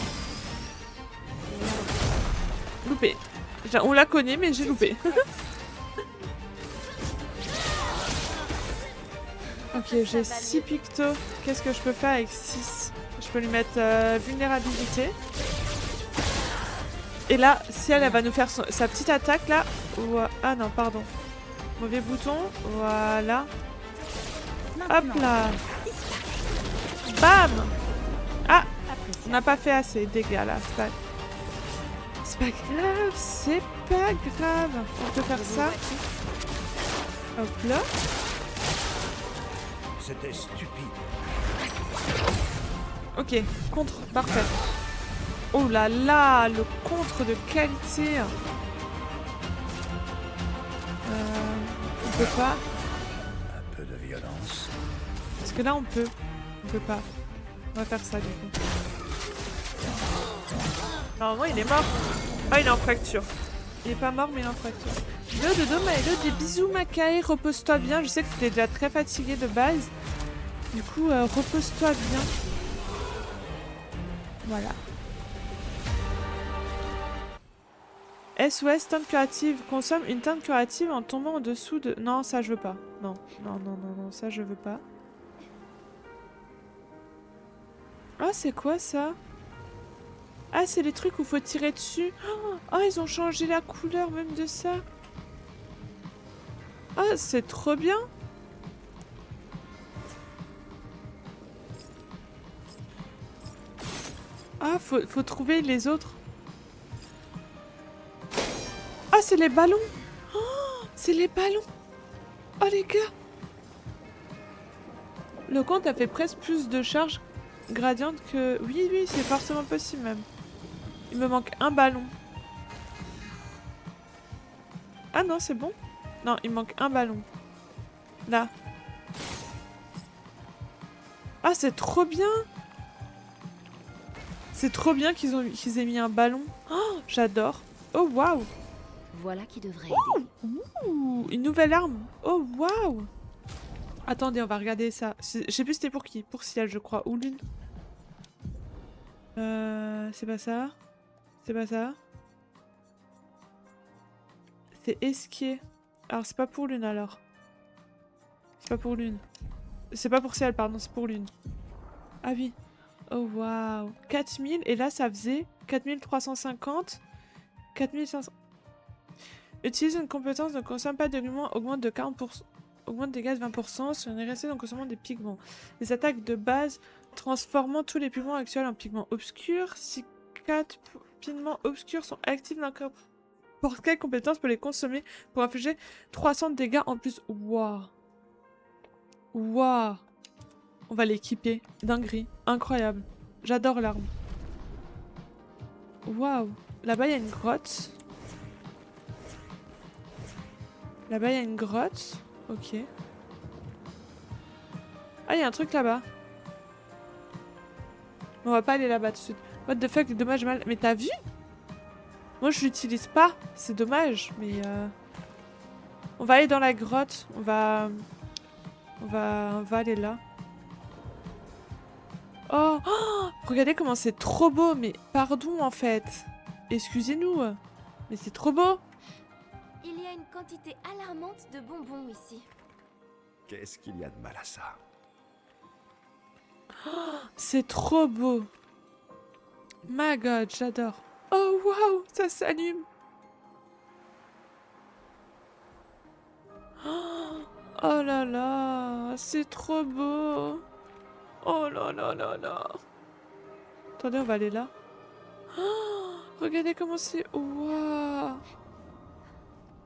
Loupé. On la connaît, mais j'ai loupé. Ok, j'ai 6 pictos. Qu'est-ce que je peux faire avec 6? Je peux lui mettre vulnérabilité. Et là, si elle va nous faire sa petite attaque, là... Ah non, pardon. Mauvais bouton. Voilà. Hop là. Bam. Ah, on n'a pas fait assez de dégâts, là. C'est pas grave, c'est pas grave. On peut faire ça. Hop là. C'était stupide. Ok, contre, parfait. Oh là là, le contre de qualité. On peut pas. Un peu de violence. Parce que là, on peut. On peut pas. On va faire ça, du coup. Normalement, il est mort. Ah, il est en fracture. Il est pas mort, mais il est en fracture. Dodo, Maëlo, des bisous, Makai. Repose-toi bien. Je sais que tu es déjà très fatigué de base. Du coup, repose-toi bien. Voilà. SOS, teinte curative. Consomme une teinte curative en tombant en dessous de... Non, ça, je veux pas. Non, non, non, non, non, ça, je veux pas. Ah, c'est quoi, ça? Ah, c'est les trucs où faut tirer dessus. Oh, ils ont changé la couleur même de ça. Ah, c'est trop bien. Ah, faut trouver les autres. Ah, c'est les ballons. Oh, c'est les ballons. Oh, les gars. Le compte a fait presque plus de charge gradiente que... Oui, oui, c'est forcément possible même. Il me manque un ballon. Ah non, c'est bon. Non, il manque un ballon. Là. Ah, c'est trop bien. C'est trop bien qu'ils aient mis un ballon. Oh, j'adore. Oh, waouh. Voilà qui devrait aider. Ouh, une nouvelle arme. Oh, waouh. Attendez, on va regarder ça. Je sais plus c'était pour qui. Pour Ciel, je crois. Ou Lune. C'est pas ça. C'est pas ça. C'est Esquier. Alors, c'est pas pour Lune, alors. C'est pas pour Lune. C'est pas pour Ciel, pardon. C'est pour Lune. Ah oui. Oh, waouh. 4000. Et là, ça faisait 4350. 4500. Utilise une compétence ne consomme pas d'aliments, augmente de 40%. Augmente des dégâts de 20% si on est resté dans le consommant des pigments. Les attaques de base transformant tous les pigments actuels en pigments obscurs. Si 4 pigments obscurs sont actifs dans n'importe quelle compétence peut les consommer pour infliger 300 de dégâts en plus. Waouh. Waouh. On va l'équiper. Dinguerie. Incroyable. J'adore l'arme. Waouh. Là-bas, il y a une grotte. Là-bas, il y a une grotte. Ok. Ah, il y a un truc là-bas. On va pas aller là-bas tout de suite. What the fuck, dommage mal. Mais t'as vu? Moi, je l'utilise pas. C'est dommage, mais... On va aller dans la grotte. On va aller là. Oh, oh, regardez comment c'est trop beau. Mais pardon, en fait. Excusez-nous. Mais c'est trop beau. Il y a une quantité alarmante de bonbons ici. Qu'est-ce qu'il y a de mal à ça? C'est trop beau. My God, j'adore. Oh, waouh, ça s'allume. Oh là là, c'est trop beau. Oh là là là là. Attendez, on va aller là. Oh, regardez comment c'est. Waouh.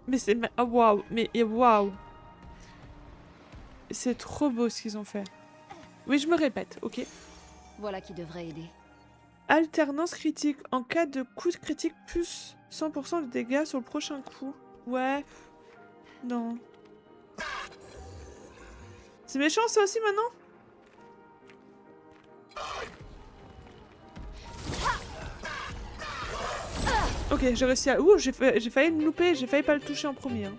Mais c'est... Oh, waouh. Mais waouh. C'est trop beau ce qu'ils ont fait. Oui, je me répète, ok. Voilà qui devrait aider. Alternance critique. En cas de coup de critique, plus 100% de dégâts sur le prochain coup. Ouais. Non. C'est méchant ça aussi maintenant? Ok, j'ai réussi à... Ouh, j'ai failli me louper, j'ai failli pas le toucher en premier. Hein.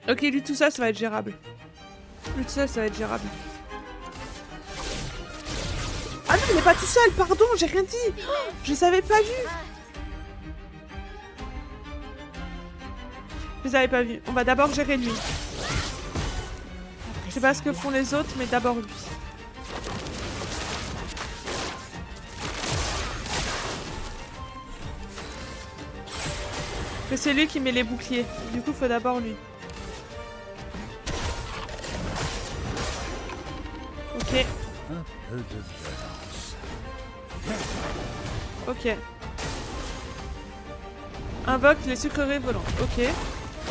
Ok, lui tout ça, ça va être gérable. Lui tout ça, ça va être gérable. Ah non, il n'est pas tout seul, pardon, j'ai rien dit. Je les avais pas vus. Je les avais pas vus. On va d'abord gérer lui. Je sais pas ce que font les autres, mais d'abord lui. Que c'est lui qui met les boucliers. Du coup, faut d'abord lui. Ok. Un peu de violence. Ok. Invoque les sucreries volantes. Ok.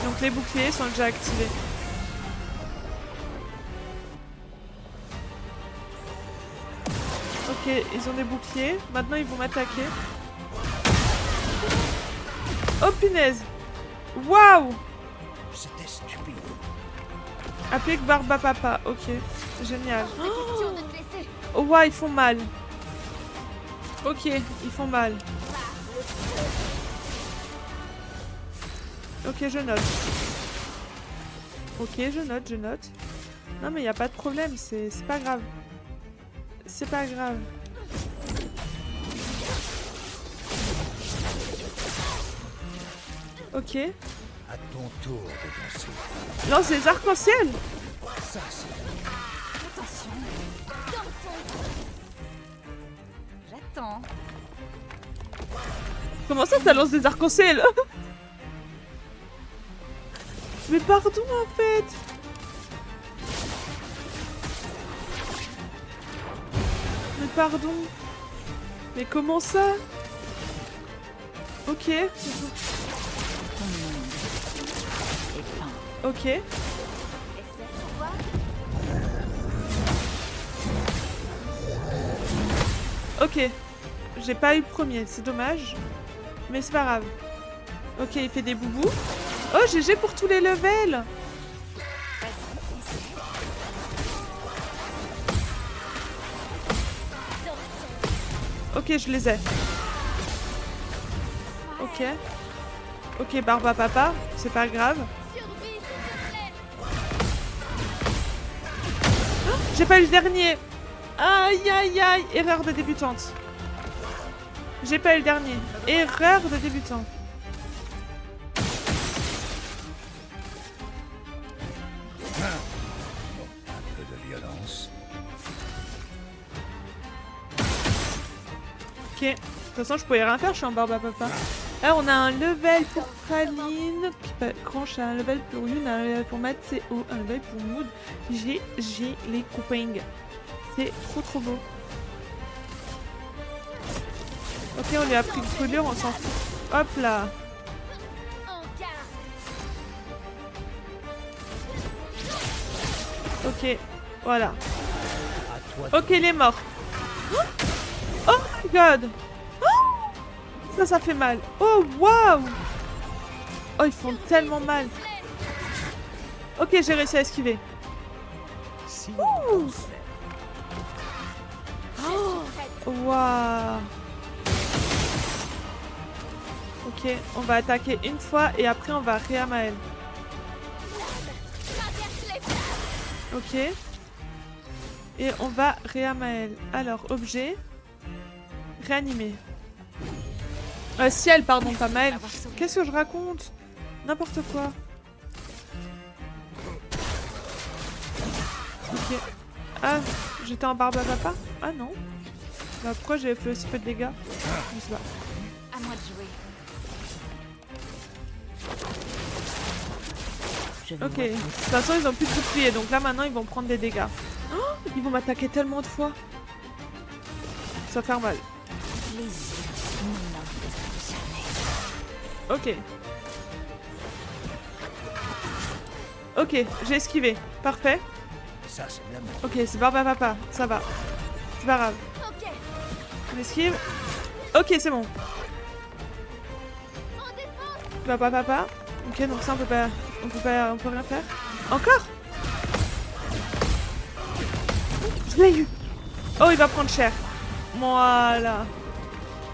Donc les boucliers sont déjà activés. Ok, ils ont des boucliers. Maintenant, ils vont m'attaquer. Oh punaise! Waouh! C'était stupide. Applique Barba Papa. Ok, génial. Pas question de te laisser. Oh waouh, ils font mal. Ok, ils font mal. Ok, je note. Ok, je note. Non mais y a pas de problème, c'est pas grave. C'est pas grave. Ok. À ton tour de danser. Lance des arcs-en-ciel. Ça, c'est Attention. Dansons. J'attends. Comment ça lance des arcs-en-ciel? Mais pardon en fait. Mais pardon. Mais comment ça? Ok. Ok. Essaie pour voir. Ok. J'ai pas eu le premier, c'est dommage. Mais c'est pas grave. Ok, il fait des boubous. Oh, GG pour tous les levels. Ok, je les ai. Ok. Ok, barbe à papa, c'est pas grave. Survie, s'il te plaît. J'ai pas eu le dernier. Aïe aïe aïe, erreur de débutante. J'ai pas eu le dernier. Erreur de débutant. Un peu de violence. Ok. De toute façon, je pouvais rien faire, je suis en barbe à papa. Là, on a un level pour Faline, Cranch, un level pour Yun, un level pour Matteo, un level pour Mood. J'ai les coupings. C'est trop beau. Ok, on lui a pris une couleur, on s'en fout. Hop là. En garde. Ok, voilà. À toi. Ok, il est mort. Oh my god. Oh, ça fait mal. Oh, waouh. Oh, ils font tellement mal. Ok, j'ai réussi à esquiver. Si Ouh. on sait. Waouh. Ok, on va attaquer une fois et après on va réamael. Ok. Et on va réamael. Alors, objet. Réanimer. Ciel, pardon, pas Maël. Qu'est-ce que je raconte? N'importe quoi. Ok. Ah, j'étais en barbe à papa? Ah non. Bah pourquoi j'ai fait aussi peu de dégâts? Je sais pas. À moi de jouer. Ok. De toute façon, ils ont plus de bouclier, donc là maintenant ils vont prendre des dégâts. Oh, ils vont m'attaquer tellement de fois. Ça va faire mal. Ok. Ok, j'ai esquivé. Parfait. Ça, c'est de la mort. Ok, c'est barbe à papa. Ça va. C'est pas grave. Ok. On esquive. Ok, c'est bon. En défense. Barbe à papa. Ok, donc ça on peut pas... On peut rien faire. Encore? Je l'ai eu. Oh, il va prendre cher. Voilà.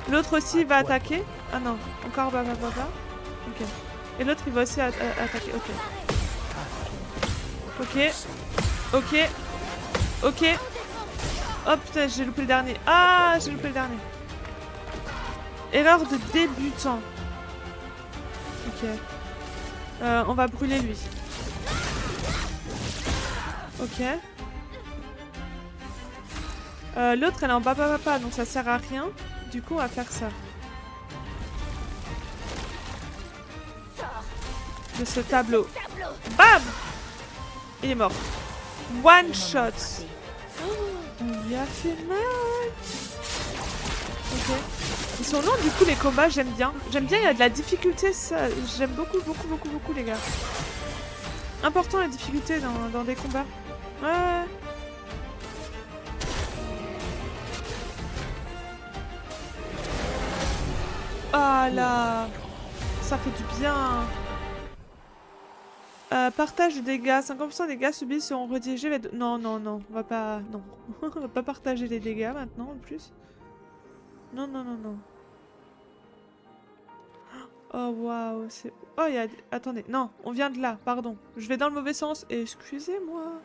L'autre aussi va attaquer. Ah non, encore barbe à papa. Ok. Et l'autre il va aussi attaquer. Ok. Ok. Ok. Ok. Oh putain, j'ai loupé le dernier. Ah, j'ai loupé le dernier. Erreur de débutant. Ok. On va brûler lui. Ok. L'autre elle est en baba papa donc ça sert à rien. Du coup on va faire ça. De ce tableau. Bam! Il est mort. One shot. On lui a fait mal. Ok. Ils sont longs du coup les combats, j'aime bien. J'aime bien, il y a de la difficulté, ça. J'aime beaucoup les gars. Important la difficulté dans des combats. Ouais. Ah là. Ça fait du bien. Partage de dégâts. 50% des dégâts subis seront redirigés vers... Non, non, non. On va pas... Non. On va pas partager les dégâts maintenant en plus. Non, non, non, non. Oh, waouh. C'est... Oh, il y a... Attendez. Non, on vient de là. Pardon. Je vais dans le mauvais sens. Excusez-moi.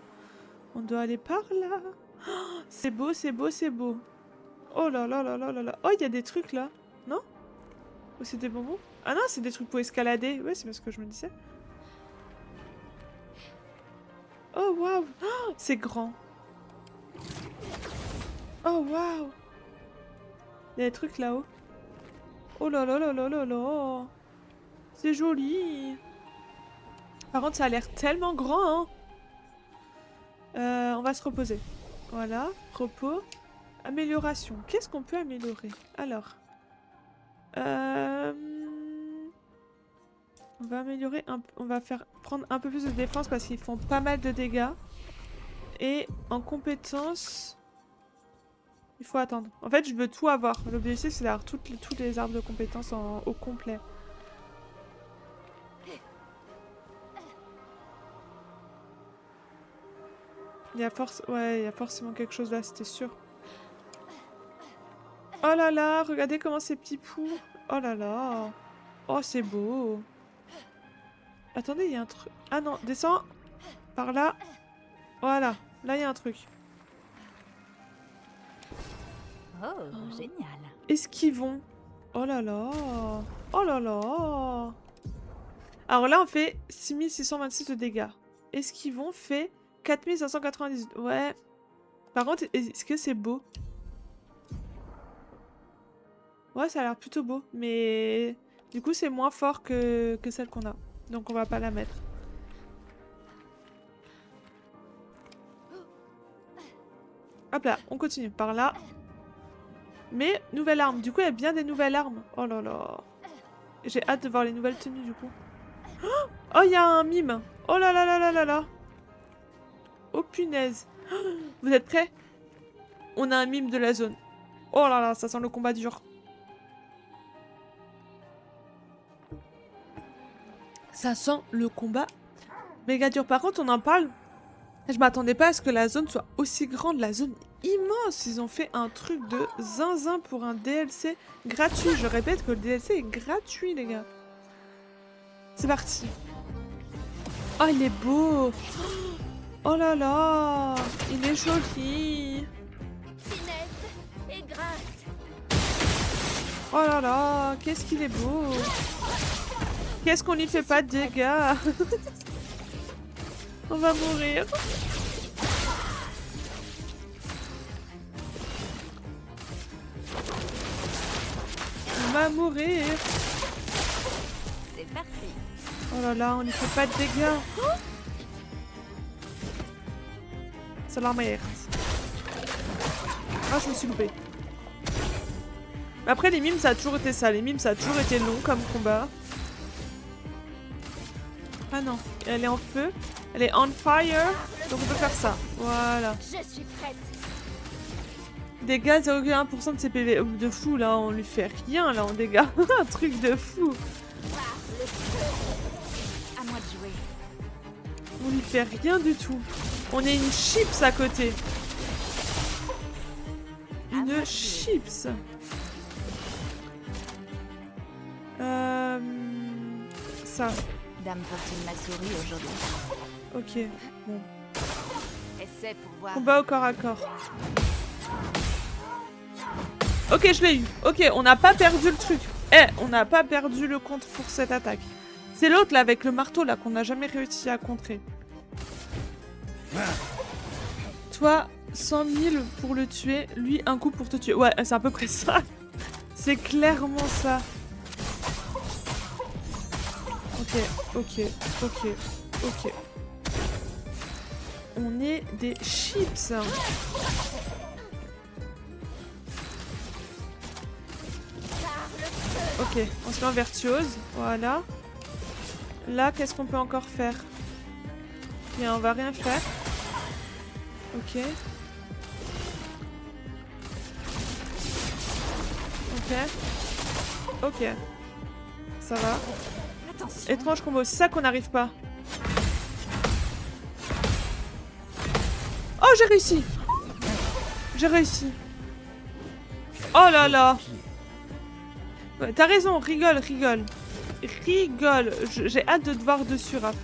On doit aller par là. Oh, c'est beau, c'est beau, c'est beau. Oh là là là là là là. Oh, il y a des trucs là. Non? Ou c'est des bonbons? Ah non, c'est des trucs pour escalader. Ouais, c'est parce que je me disais. Oh waouh! Oh, c'est grand. Oh waouh! Il y a des trucs là-haut. Oh là là là là là là! C'est joli! Par contre, ça a l'air tellement grand, hein! On va se reposer. Voilà, repos. Amélioration. Qu'est-ce qu'on peut améliorer? Alors. On va améliorer on va prendre un peu plus de défense parce qu'ils font pas mal de dégâts. Et en compétences... Il faut attendre. En fait, je veux tout avoir. L'objectif, c'est d'avoir toutes les arbres de compétences au complet. Il y a ouais, il y a forcément quelque chose là, c'était sûr. Oh là là, regardez comment ces petits poux. Oh là là. Oh, c'est beau. Attendez, il y a un truc. Ah non, descends. Par là. Voilà. Là, il y a un truc. Oh, génial. Esquivons. Oh là là. Oh là là. Alors là, on fait 6626 de dégâts. Esquivons fait 4598. Ouais. Par contre, est-ce que c'est beau? Ouais, ça a l'air plutôt beau. Mais du coup, c'est moins fort que celle qu'on a. Donc, on va pas la mettre. Hop là, on continue. Par là. Mais, nouvelle arme. Du coup, il y a bien des nouvelles armes. Oh là là. J'ai hâte de voir les nouvelles tenues, du coup. Oh, il y a un mime. Oh là là là là là là. Oh, punaise. Vous êtes prêts? On a un mime de la zone. Oh là là, ça sent le combat dur. Ça sent le combat méga dur. Par contre, on en parle. Je m'attendais pas à ce que la zone soit aussi grande. La zone est immense. Ils ont fait un truc de zinzin pour un DLC gratuit. Je répète que le DLC est gratuit, les gars. C'est parti. Oh, il est beau. Oh là là. Il est joli. Finesse et grâce. Oh là là. Qu'est-ce qu'il est beau. Qu'est-ce qu'on lui fait pas de dégâts. On va mourir. On va mourir. C'est parti. Oh là là, on lui fait pas de dégâts. C'est la merde. Ah, je me suis loupée. Mais après, les mimes, ça a toujours été ça. Les mimes, ça a toujours été long comme combat. Ah non, elle est en feu. Elle est on fire. Donc on peut faire ça. Voilà. Je suis prête. Dégâts 0,1% de ses PV. De fou, là, on lui fait rien, là, en dégâts. Un truc de fou. À moi de jouer. On lui fait rien du tout. On est une chips à côté. Une chips. Ça. Dame Fortune m'a souri aujourd'hui. Ok. Bon. Essaie pour voir. Combat au corps à corps. Ok, je l'ai eu. Ok, on n'a pas perdu le truc. Eh, on n'a pas perdu le compte pour cette attaque. C'est l'autre, là, avec le marteau, là, qu'on n'a jamais réussi à contrer. Toi, 100 000 pour le tuer. Lui, un coup pour te tuer. Ouais, c'est à peu près ça. C'est clairement ça. Ok. On est des chips. Ok, on se met en virtuose. Voilà. Là, qu'est-ce qu'on peut encore faire? Bien, on va rien faire. Ok. Ok. Ça va. Attention. Étrange combo, c'est ça qu'on n'arrive pas. Oh, j'ai réussi. J'ai réussi. Oh là là. Ouais, t'as raison, rigole. Rigole. J'ai hâte de te voir dessus, Raph.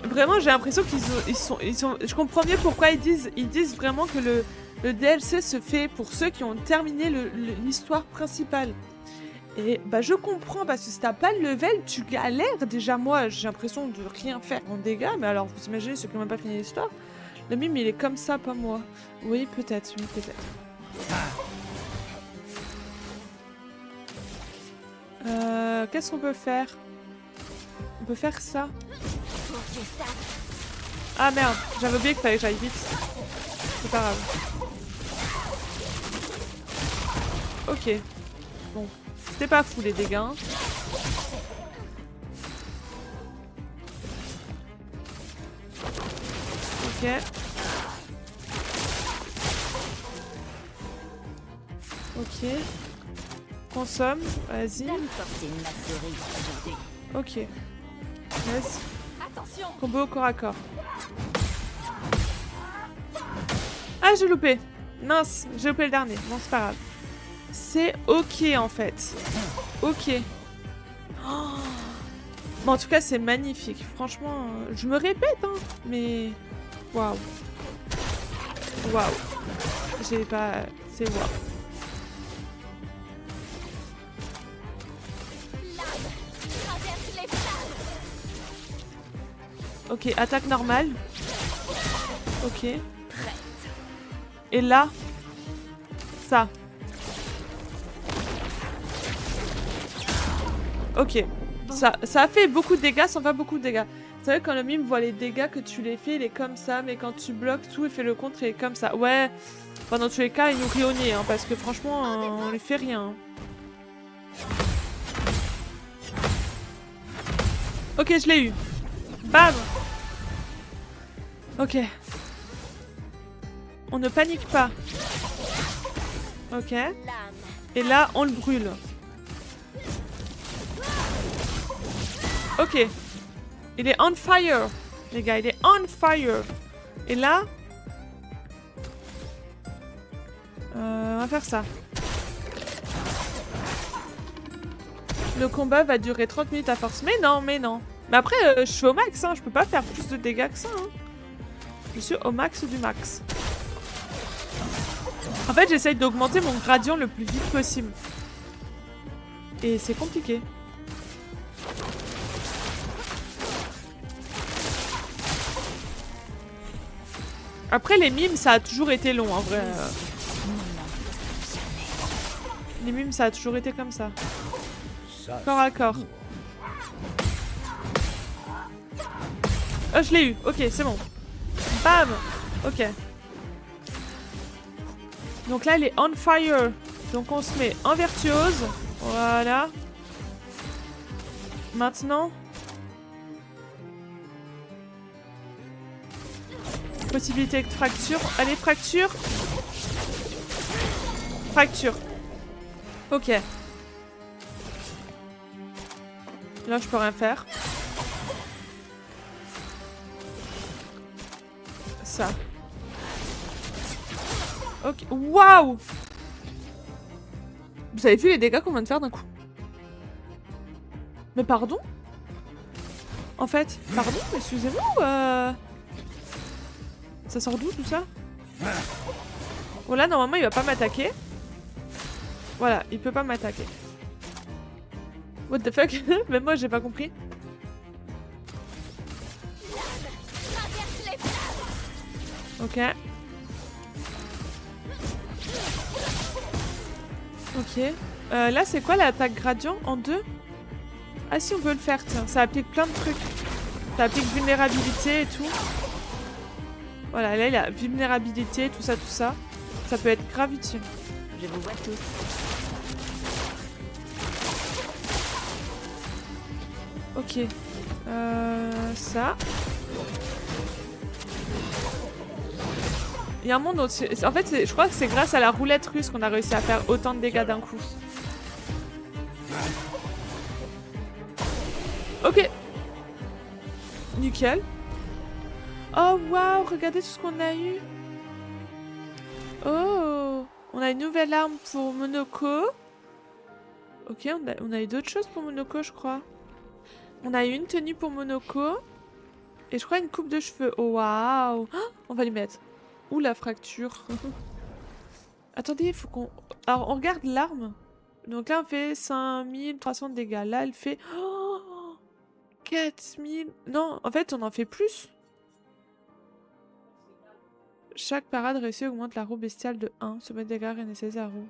Vraiment, j'ai l'impression qu'ils sont... Je comprends mieux pourquoi ils disent vraiment que le DLC se fait pour ceux qui ont terminé l'histoire principale. Et bah je comprends, parce que si t'as pas le level, tu galères. Déjà, moi, j'ai l'impression de rien faire en dégâts, mais alors, vous imaginez ceux qui n'ont même pas fini l'histoire. Le mime, il est comme ça, pas moi. Oui, peut-être, oui, peut-être. Qu'est-ce qu'on peut faire? On peut faire ça. Ah merde, j'avais oublié qu'il fallait que j'aille vite. C'est pas grave. Ok. Bon. C'était pas fou les dégâts. Hein. Ok. Ok. Consomme, vas-y. Dame Fortune m'a souri aujourd'hui. Ok. Laisse. Attention. Combo au corps à corps. Ah, j'ai loupé. Mince, j'ai loupé le dernier. Bon, c'est pas grave. C'est ok en fait. Ok. Oh. Bon, en tout cas, c'est magnifique. Franchement, je me répète, hein, mais... Waouh. Waouh. J'ai pas... C'est waouh. Ok, attaque normale. Ok. Et là, ça. Ok. Ça a fait beaucoup de dégâts sans faire beaucoup de dégâts. C'est vrai que quand le mime voit les dégâts que tu les fais, il est comme ça. Mais quand tu bloques tout, il fait le contre, il est comme ça. Ouais. Enfin, dans tous les cas, il nous rit au nez, hein, parce que franchement, on lui fait rien. Hein. Ok, je l'ai eu. Bam. Ok. On ne panique pas. Ok. Et là, on le brûle. Ok. Il est on fire. Les gars, il est on fire. Et là... on va faire ça. Le combat va durer 30 minutes à force. Mais non, mais non. Mais après, je suis au max, hein. Je peux pas faire plus de dégâts que ça. Hein. Je suis au max du max. En fait, j'essaye d'augmenter mon gradient le plus vite possible. Et c'est compliqué. Après, les mimes, ça a toujours été long, en vrai. Les mimes, ça a toujours été comme ça. Corps à corps. Oh, je l'ai eu. Ok, c'est bon. Bam. Ok. Donc là, elle est on fire. Donc on se met en virtuose. Voilà. Maintenant. Possibilité de fracture. Allez, fracture. Fracture. Ok. Là, je peux rien faire. Ça. Ok. Waouh! Vous avez vu les dégâts qu'on vient de faire d'un coup? Mais pardon? En fait, pardon, excusez-moi. Ça sort d'où tout ça? Oh là, normalement, il va pas m'attaquer. Voilà, il peut pas m'attaquer. What the fuck? Même moi, j'ai pas compris. Ok. Ok. Là, c'est quoi l'attaque gradient en deux? Ah si, on peut le faire, tiens. Ça applique plein de trucs. Ça applique vulnérabilité et tout. Voilà, là, il a vulnérabilité, tout ça, tout ça. Ça peut être grave utile. Je vous vois tous. Ok. Ça. Il y a un monde où... En fait, je crois que c'est grâce à la roulette russe qu'on a réussi à faire autant de dégâts d'un coup. Ok. Nickel. Oh, waouh, regardez tout ce qu'on a eu. Oh. On a une nouvelle arme pour Monoko. Ok, on a eu d'autres choses pour Monoko, je crois. On a eu une tenue pour Monoko. Et je crois une coupe de cheveux. Oh, waouh. Oh, on va lui mettre. Ouh, la fracture. Attendez, il faut qu'on... Alors, on regarde l'arme. Donc là, on fait 5300 de dégâts. Là, elle fait... Oh, 4000... Non, en fait, on en fait plus. Chaque parade réussie augmente la roue bestiale de 1. Ce mode de dégâts est nécessaire à roue.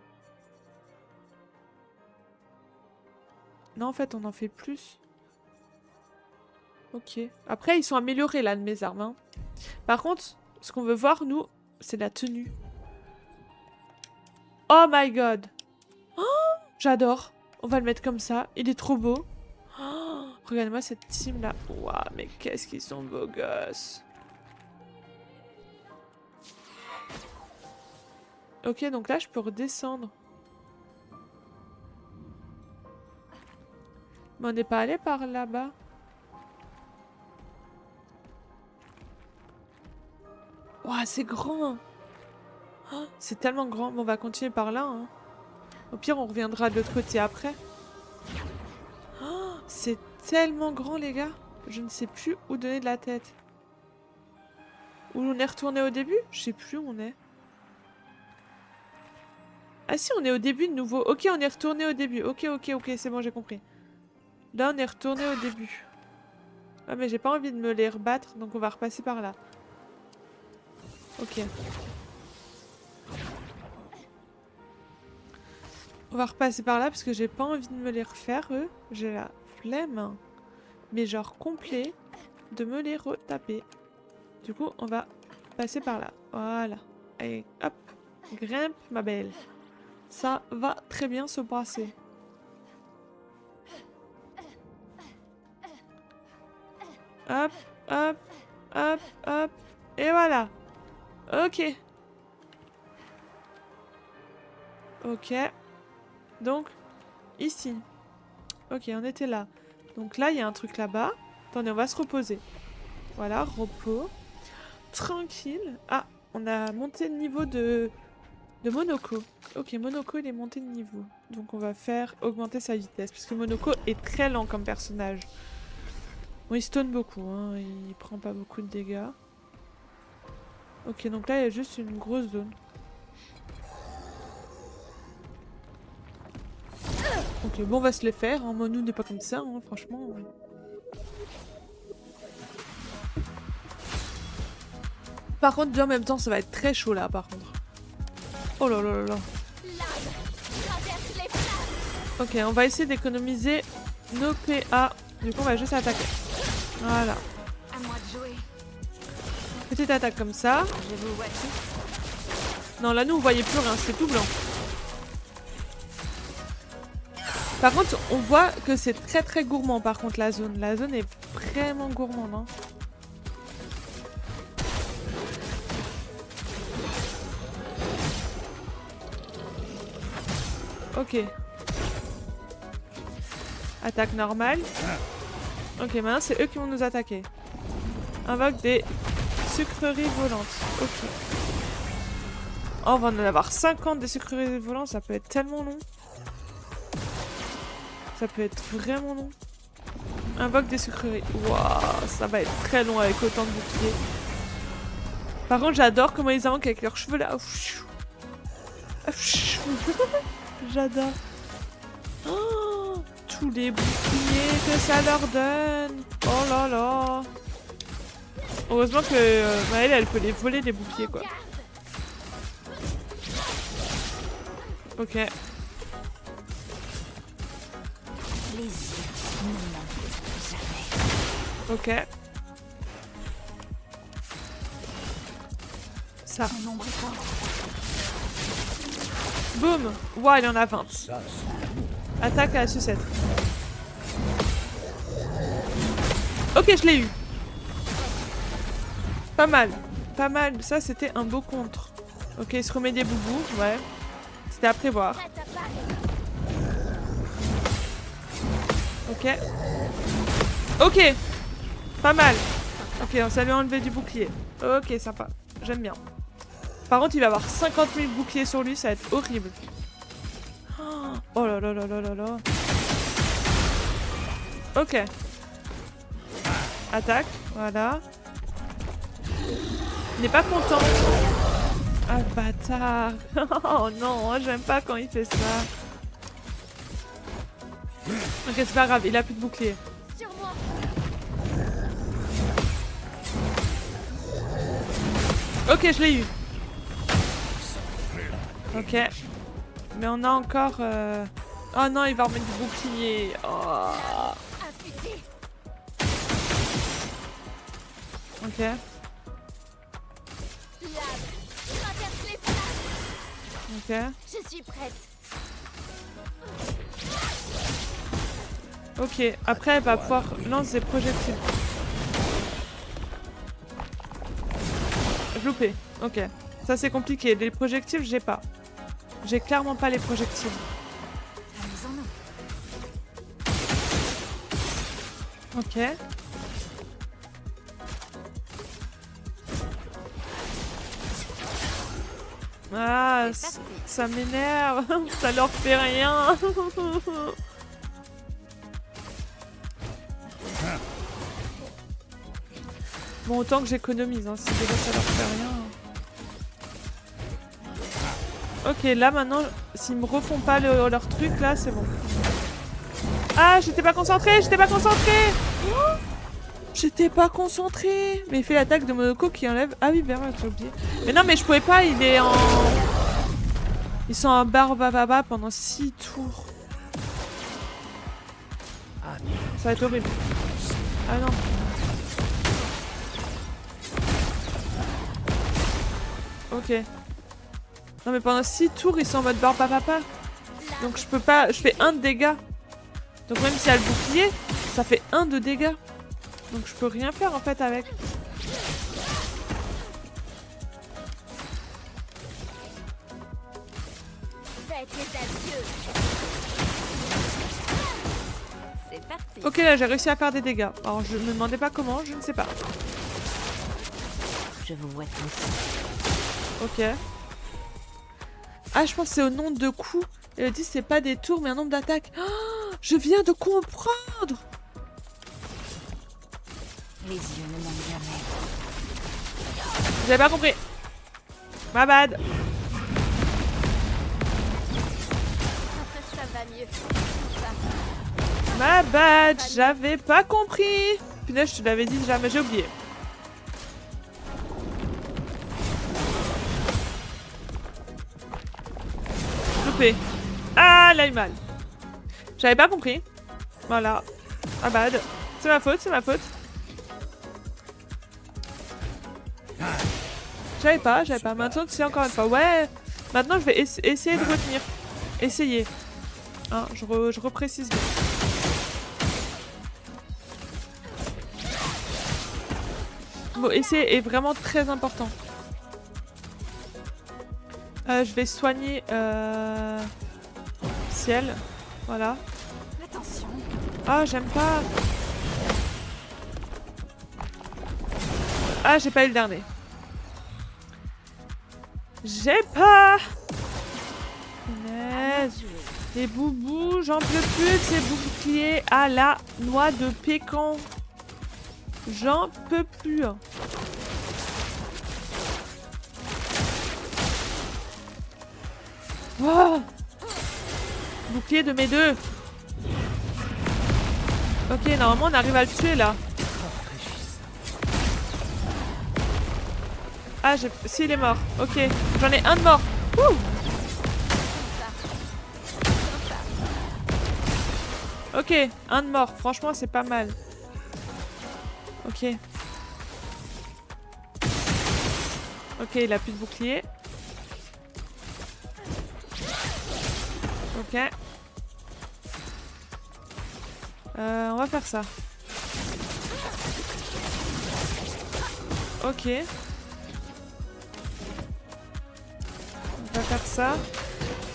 Non, en fait, on en fait plus. Ok. Après, ils sont améliorés, là, de mes armes. Hein. Par contre, ce qu'on veut voir, nous, c'est la tenue. Oh my god. Oh, j'adore. On va le mettre comme ça. Il est trop beau. Oh, regardez-moi cette team-là. Waouh, mais qu'est-ce qu'ils sont beaux gosses. Ok, donc là, je peux redescendre. Mais on n'est pas allé par là-bas. Waouh, c'est grand. Oh, c'est tellement grand. Bon, on va continuer par là. Hein. Au pire, on reviendra de l'autre côté après. Oh, c'est tellement grand, les gars. Je ne sais plus où donner de la tête. Où on est retourné au début? Je sais plus où on est. Ah si, on est au début de nouveau. Ok, on est retourné au début. Ok, c'est bon, j'ai compris. Là, on est retourné au début. Ah, mais j'ai pas envie de me les rebattre, donc on va repasser par là. Ok. On va repasser par là parce que j'ai pas envie de me les refaire, eux. J'ai la flemme, mais genre complet, de me les retaper. Du coup, on va passer par là. Voilà. Allez, hop. Grimpe, ma belle. Ça va très bien se passer. Hop, hop, hop, hop. Et voilà. Ok. Ok. Donc, ici. Ok, on était là. Donc là, il y a un truc là-bas. Attendez, on va se reposer. Voilà, repos. Tranquille. Ah, on a monté le niveau de Monoko. Ok, Monoko, il est monté de niveau. Donc on va faire augmenter sa vitesse. Parce que Monoko est très lent comme personnage. Bon, il stone beaucoup, hein. Il prend pas beaucoup de dégâts. Ok, donc là, il y a juste une grosse zone. Ok, bon, on va se les faire. Hein. Monou n'est pas comme ça, hein, franchement. Par contre, en même temps, ça va être très chaud là, par contre. Oh là là là là. Ok, on va essayer d'économiser nos PA. Du coup, on va juste attaquer. Voilà. À moi de jouer. Petite attaque comme ça. Je vous vois tous. Non, là, nous, on voyait plus rien. C'est tout blanc. Par contre, on voit que c'est très très gourmand, par contre, la zone. La zone est vraiment gourmande, hein. Ok. Attaque normale. Ok, maintenant c'est eux qui vont nous attaquer. Invoque des sucreries volantes. Ok. Oh, on va en avoir 50 des sucreries volantes, ça peut être tellement long. Ça peut être vraiment long. Invoque des sucreries. Waouh, ça va être très long avec autant de boucliers. Par contre, j'adore comment ils invoquent avec leurs cheveux là. J'adore. Oh, tous les boucliers que ça leur donne. Oh là là. Heureusement que Maëlle, elle peut les voler des boucliers, quoi. Ok. Les yeux ne mentent jamais. Ok. Ça. Son ombre est forte. Boum. Ouah, il y en a 20. Ça, c'est Attaque à la sucette. Ok, je l'ai eu. Pas mal. Pas mal. Ça, c'était un beau contre. Ok, il se remet des boubous. Ouais. C'était à prévoir. Ok. Ok. Pas mal. Ok, ça lui a enlevé du bouclier. Ok, sympa. J'aime bien. Par contre, il va avoir 50 000 boucliers sur lui. Ça va être horrible. Oh là là là là là là. Ok. Attaque. Voilà. Il n'est pas content. Ah, bâtard. Oh non, j'aime pas quand il fait ça. Ok, c'est pas grave, il a plus de bouclier. Sur moi. Ok, je l'ai eu. Ok. Mais on a encore... Oh non, il va remettre du bouclier. Oh. Affûté. Ok. Lave. Traverse les flammes. Ok. Je suis prête. Ok. Après, elle va pouvoir lancer des projectiles. Je loupé. Ok. Ça, c'est compliqué. Les projectiles, j'ai pas. J'ai clairement pas les projectiles. Amusons-nous. Ok. Ah, C'est parti. ça m'énerve. Ça leur fait rien. Bon, autant que j'économise, hein, si déjà ça leur fait rien. Ok, là maintenant, s'ils me refont pas leur truc, là, c'est bon. Ah, j'étais pas concentrée, j'étais pas concentrée. Oh, j'étais pas concentrée. Mais il fait l'attaque de Monoko qui enlève... Ah oui, bien, j'ai oublié. Mais non, mais je pouvais pas, il est en... Ils sont en barbababa pendant 6 tours. Ah, Ça va être horrible. Ah non. Ok. Non mais pendant 6 tours ils sont en mode barbababa. Donc je peux pas... Je fais 1 de dégâts. Donc même s'il y a le bouclier, ça fait 1 de dégâts. Donc je peux rien faire en fait avec. Faites les adieux. C'est parti. Ok, là j'ai réussi à faire des dégâts. Alors je me demandais pas comment, je ne sais pas. Je vous vois tous. Ok. Ah, je pense que c'est au nombre de coups. Et le 10 c'est pas des tours mais un nombre d'attaques. Oh, je viens de comprendre. Les yeux ne mentent jamais. Vous avez pas compris. Ma bad. Ça va mieux. Ma bad. J'avais pas compris. Punaise, je te l'avais dit déjà mais j'ai oublié. Loupé. Ah, là, il mal. J'avais pas compris. Voilà. Ah bad. C'est ma faute, c'est ma faute. J'avais pas. Maintenant, tu sais encore une fois. Ouais. Maintenant, je vais essayer de retenir. Essayer. Hein, je reprécise bien. Bon, essayer est vraiment très important. Je vais soigner ciel. Voilà. Attention. Ah, j'aime pas. Ah, j'ai pas eu le dernier. J'ai pas. Punaise. Les boubous, j'en peux plus de ces boucliers à la noix de pécan. J'en peux plus. Oh, bouclier de mes deux. Ok, normalement on arrive à le tuer là. Ah, si, il est mort. Ok, j'en ai un de mort. Ouh. Ok, un de mort. Franchement, c'est pas mal. Ok. Ok, il a plus de bouclier. Ok. On va faire ça. Ok. On va faire ça.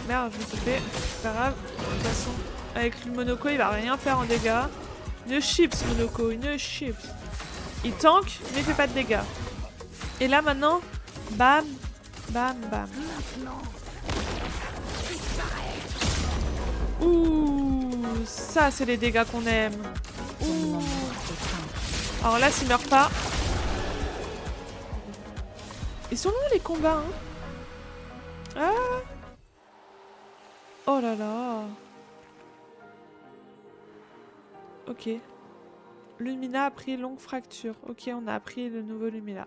Merde, je me suis fait. C'est pas grave. De toute façon, avec le Monoko, il va rien faire en dégâts. Une chips, Monoko, une chips. Il tank, mais il fait pas de dégâts. Et là, maintenant, bam, bam, bam. Ouh, ça, c'est les dégâts qu'on aime. Ouh. Alors là, s'il meurt pas... Ils sont longs, les combats, hein. Ah. Oh là là. Ok. Lumina a pris longue fracture. Ok, on a appris le nouveau Lumina.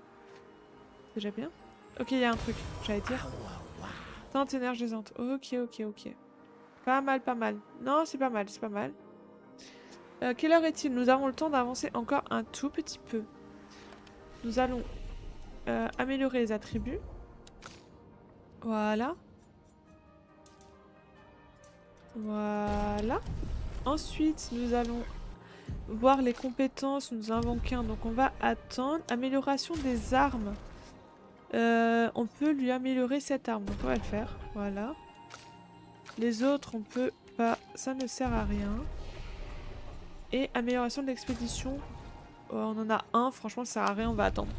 C'est déjà bien. Ok, il y a un truc, j'allais dire. Tente énergisante. Ok, ok, ok. Pas mal, pas mal. Non, c'est pas mal, c'est pas mal. Quelle heure est-il? Nous avons le temps d'avancer encore un tout petit peu. Nous allons améliorer les attributs. Voilà. Voilà. Ensuite, nous allons voir les compétences. Nous en avons qu'un, donc on va attendre. Amélioration des armes. On peut lui améliorer cette arme, donc on va le faire. Voilà. Les autres, on peut pas. Ça ne sert à rien. Et amélioration de l'expédition. On en a un, franchement, ça sert à rien, on va attendre.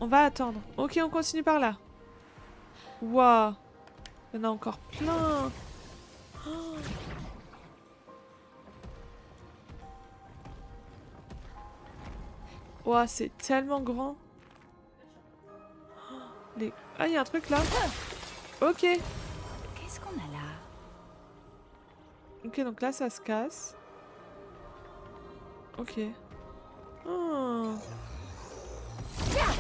On va attendre. Ok, on continue par là. Waouh. Il y en a encore plein. Oh. Waouh, c'est tellement grand. Les... Ah, il y a un truc là. Ok. Qu'est-ce qu'on a là? Ok, donc là, ça se casse. Ok. Oh.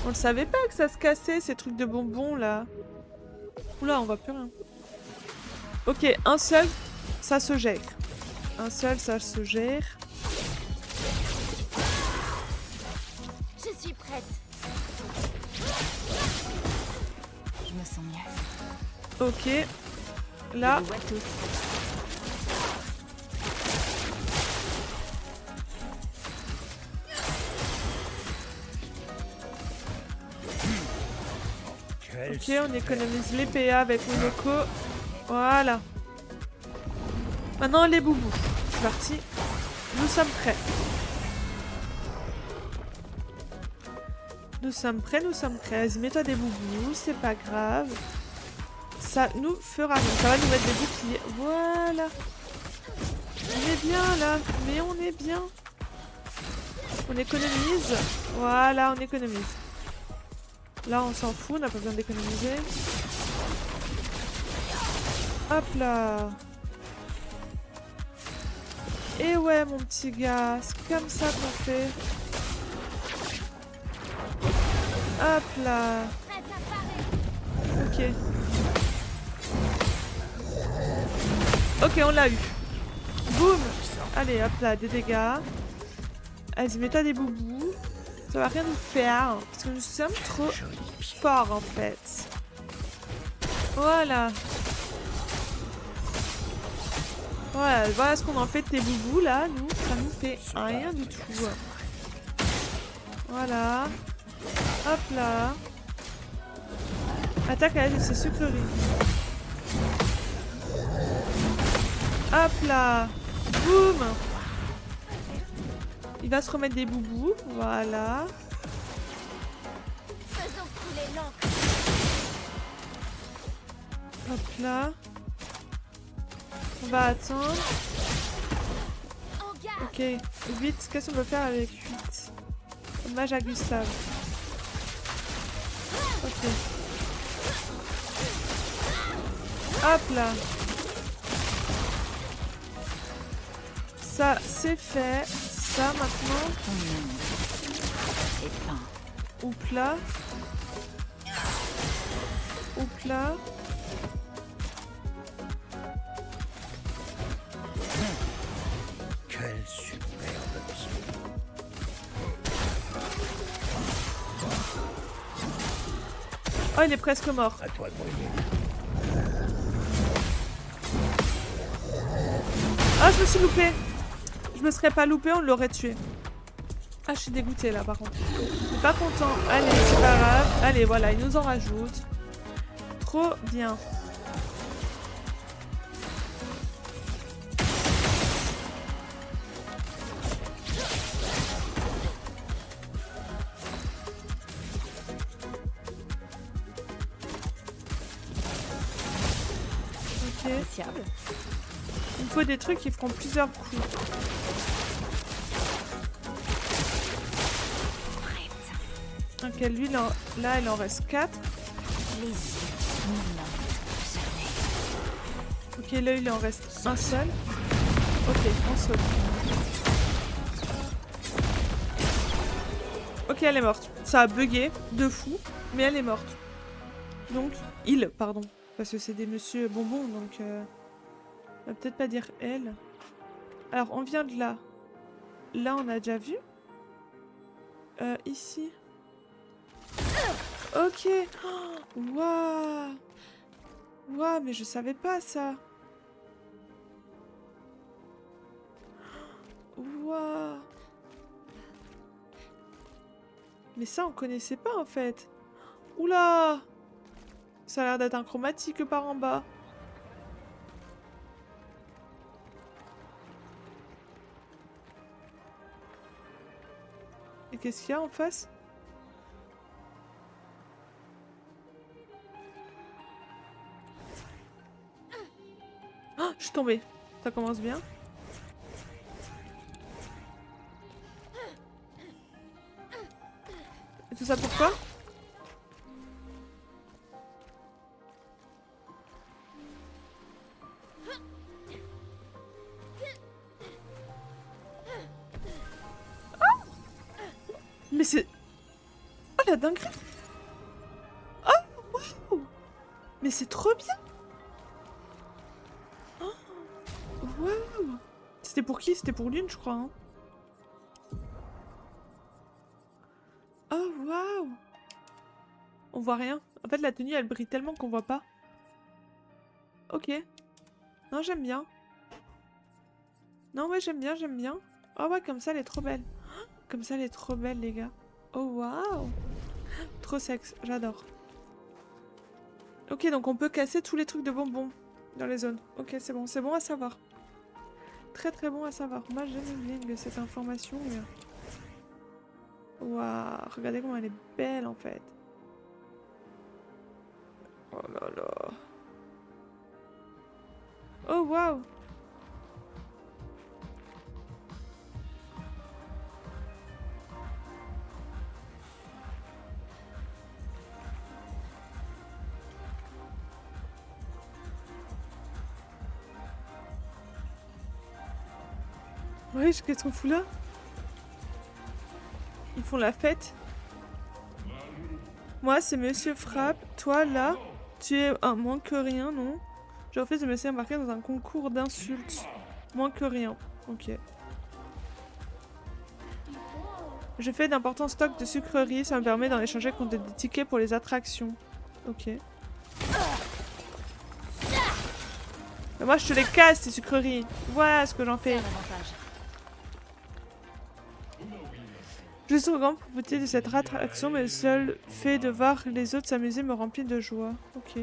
On le savait pas que ça se cassait, ces trucs de bonbons là. Oula, on voit plus rien. Ok, un seul, ça se gère. Un seul, ça se gère. Je suis prête. Je me sens mieux. Ok. Là, Je vous vois tous. Quel ok, on super- économise les PA avec Monoko. Voilà. Maintenant, les boubous. C'est parti. Nous sommes prêts. Nous sommes prêts, nous sommes prêts. Vas-y, mets-toi des boubous, c'est pas grave. Ça nous fera rien. Ça va nous mettre des boucliers. Voilà. On est bien là. Mais on est bien. On économise. Voilà, on économise. Là, on s'en fout, on n'a pas besoin d'économiser. Hop là. Et ouais, mon petit gars, c'est comme ça qu'on fait. Hop là. Prête à parer. Ok. Ok, on l'a eu. Boum. Allez, hop là, des dégâts. Vas-y, mets-toi des boubous. Ça va rien nous faire. Parce que nous sommes trop forts, en fait. Voilà. Voilà ce qu'on en fait de tes boubous, là. Nous, ça nous fait rien du tout. Voilà. Hop là. Attaque à l'aide de ses sucreries. Hop là. Boum. Il va se remettre des boubous. Voilà. Faisons couler l'encre. Hop là. On va attendre. En garde. Ok. 8. Qu'est-ce qu'on peut faire avec 8? Hommage à Gustave. Ok. Hop là. Ça, c'est fait. Ça, maintenant. Ton monde est peint. Oups là. Oups là. Quel superbe pied. Oh, il est presque mort. À toi de briller. Ah, je me suis loupée. Je me serais pas loupée, on l'aurait tué. Ah, je suis dégoûtée là, par contre. Je suis pas content. Allez, c'est pas grave. Allez, voilà, il nous en rajoute. Trop bien. Ok. Appréciable. Il me faut des trucs qui feront plusieurs coups. Prête. Ok, lui, là, il en reste 4. Les yeux ne mentent jamais. Ok, là, il en reste un seul. Ok, on saute. Ok, elle est morte. Ça a bugué de fou, mais elle est morte. Donc, il, pardon. Parce que c'est des monsieur bonbons, donc... on va peut-être pas dire elle. Alors, on vient de là. Là, on a déjà vu. Ici. Ok. Oh, waouh. Waouh, mais je savais pas ça. Waouh. Mais ça, on connaissait pas, en fait. Oula. Ça a l'air d'être un chromatique par en bas. Et qu'est-ce qu'il y a en face? Oh, je suis tombée. Ça commence bien. Et tout ça pourquoi? Mais c'est... Oh la dinguerie! Oh waouh! Mais c'est trop bien! Oh, waouh! C'était pour qui? C'était pour Lune, je crois. Hein. Oh waouh! On voit rien. En fait, la tenue, elle brille tellement qu'on voit pas. Ok. Non, j'aime bien. Non, ouais, j'aime bien, j'aime bien. Oh ouais, comme ça, elle est trop belle. Comme ça, elle est trop belle, les gars. Oh, waouh! Trop sexe, j'adore. Ok, donc on peut casser tous les trucs de bonbons dans les zones. Ok, c'est bon à savoir. Très très bon à savoir. Moi, j'aime bien cette information. Waouh, regardez comment elle est belle, en fait. Oh là là. Oh, waouh! Oui, qu'est-ce qu'on fout là? Ils font la fête. Moi, c'est Monsieur Frappe. Toi, là, tu es un moins que rien, non? Je refuse de me laisser embarquer dans un concours d'insultes. Moins que rien. Ok. Je fais d'importants stocks de sucreries. Ça me permet d'en échanger contre des tickets pour les attractions. Ok. Mais moi, je te les casse, ces sucreries. Voilà ce que j'en fais. Je suis au grand profiter de cette attraction, mais le seul fait de voir les autres s'amuser me remplit de joie. Ok.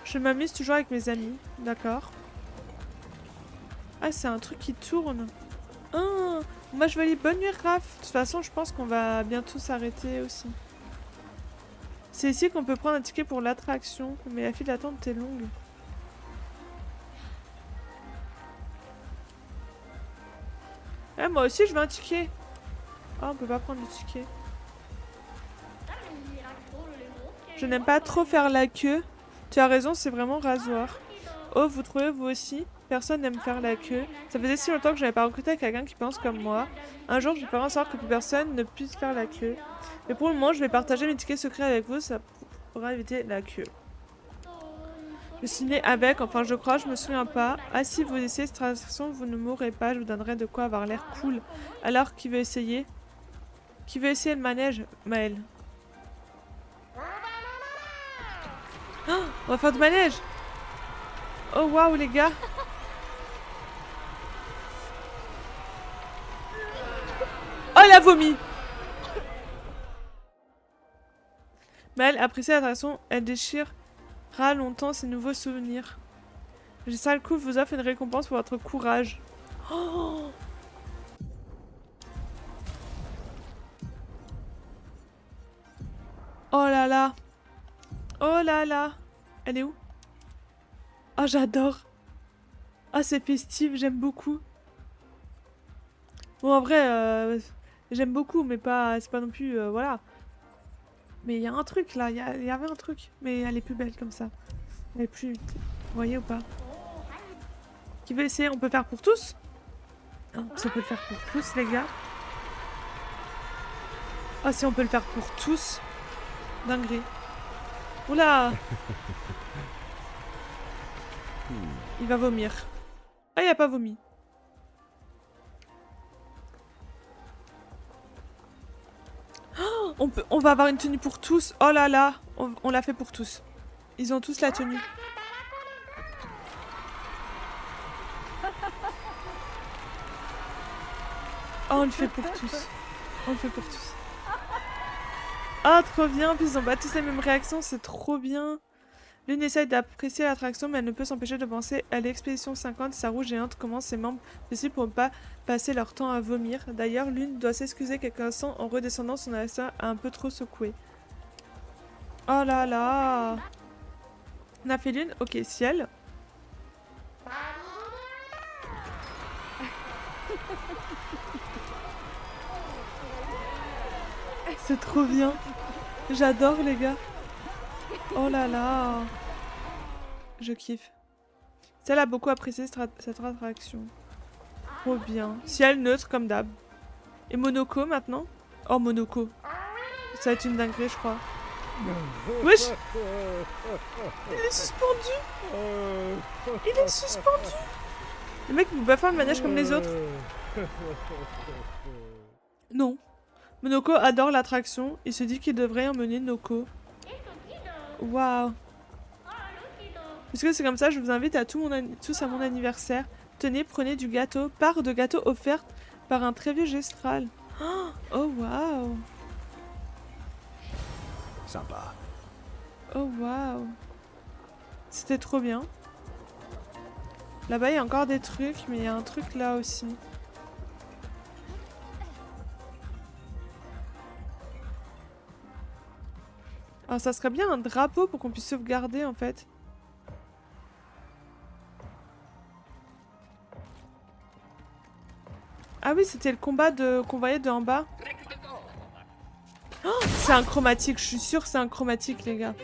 Je m'amuse toujours avec mes amis. D'accord. Ah, c'est un truc qui tourne. Ah, moi je veux aller bonne nuit, Raph. De toute façon, je pense qu'on va bientôt s'arrêter aussi. C'est ici qu'on peut prendre un ticket pour l'attraction, mais la file d'attente est longue. Eh, moi aussi je veux un ticket. Oh, on peut pas prendre le ticket. Je n'aime pas trop faire la queue. Tu as raison, c'est vraiment rasoir. Oh, vous trouvez vous aussi? Personne n'aime faire la queue. Ça faisait si longtemps que je n'avais pas recruté quelqu'un qui pense comme moi. Un jour, je vais faire en sorte que plus personne ne puisse faire la queue. Mais pour le moment, je vais partager mes tickets secrets avec vous. Ça pourra éviter la queue. Je suis née avec, enfin je crois, je me souviens pas. Ah si vous essayez cette attraction, vous ne mourrez pas, je vous donnerai de quoi avoir l'air cool. Alors, qui veut essayer? Qui veut essayer le manège? Maëlle. Oh, on va faire du manège! Oh waouh les gars! Oh la vomi! Maëlle apprécie l'attraction, elle déchirera longtemps ses nouveaux souvenirs. J'ai ça le coup, vous offre une récompense pour votre courage. Oh, oh là là! Oh là là! Elle est où? Oh j'adore! Ah c'est festif, j'aime beaucoup. Bon en vrai, j'aime beaucoup, mais pas, c'est pas non plus, voilà. Mais il y a un truc là, il y avait un truc. Mais elle est plus belle comme ça. Elle est plus... Vous voyez ou pas? Qui veut essayer? On peut faire pour tous? Non, si on peut le faire pour tous les gars. Ah si on peut le faire pour tous. Dinguerie. Oula! Il va vomir. Ah, il a pas vomi. Oh, on va avoir une tenue pour tous. Oh là là, on l'a fait pour tous. Ils ont tous la tenue. Oh, on le fait pour tous. On le fait pour tous. Ah, trop bien. En plus, ils ont pas tous les mêmes réactions. C'est trop bien. L'une essaye d'apprécier l'attraction, mais elle ne peut s'empêcher de penser à l'expédition 50. Sa roue géante commence ses membres aussi pour ne pas passer leur temps à vomir. D'ailleurs, l'une doit s'excuser quelques instants en redescendant son ascenseur un peu trop secoué. Oh là là. On a fait l'une. Ok, ciel. C'est trop bien. J'adore les gars. Oh là là. Je kiffe. Ciel a beaucoup apprécié cette attraction. Trop bien. Ciel neutre comme d'hab. Et Monoko maintenant. Oh Monoko. Ça va être une dinguerie je crois. Wesh. Il est suspendu. Il est suspendu. Le mec ne peut pas faire le manège comme les autres. Non. Monoko adore l'attraction et se dit qu'il devrait emmener Noko. Waouh. Puisque c'est comme ça, je vous invite à tous à mon anniversaire. Tenez, prenez du gâteau. Part de gâteau offerte par un très vieux Gestral. Oh waouh. Sympa. Oh waouh. C'était trop bien. Là-bas, il y a encore des trucs, mais il y a un truc là aussi. Alors ça serait bien un drapeau pour qu'on puisse sauvegarder en fait. Ah oui, c'était le combat qu'on voyait de en bas. Oh, c'est un chromatique, je suis sûre que c'est un chromatique les gars.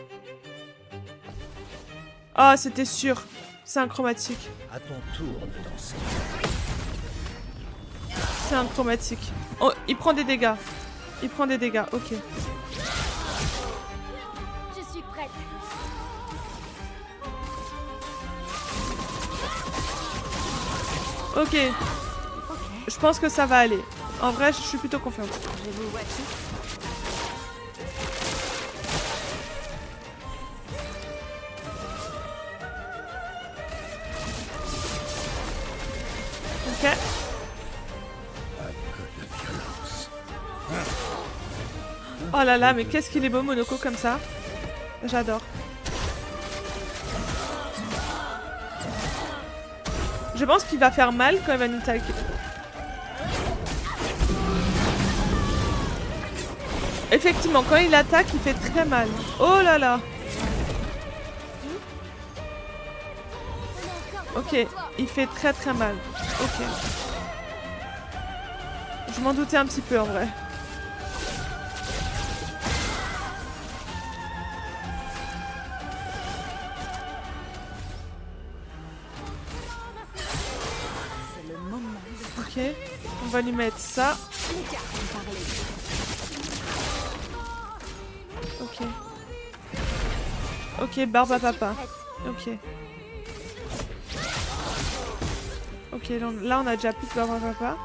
Ah, oh, c'était sûr. C'est un chromatique. À ton tour de danser. C'est un chromatique. Oh, il prend des dégâts. Il prend des dégâts, ok. Je suis prête. Ok. Je pense que ça va aller. En vrai, je suis plutôt confiante. Je vous vois tous. Ok. Oh là là, mais qu'est-ce qu'il est beau Monoko comme ça. J'adore. Je pense qu'il va faire mal quand il va nous attaquer. Effectivement, quand il attaque, il fait très mal. Oh là là. Ok, il fait très très mal. Ok. Je m'en doutais un petit peu en vrai. C'est le moment de Ok, on va lui mettre ça. parler. Ok. Ok, barbe à papa. Ok. Ok, là on a déjà plus de barbe à papa.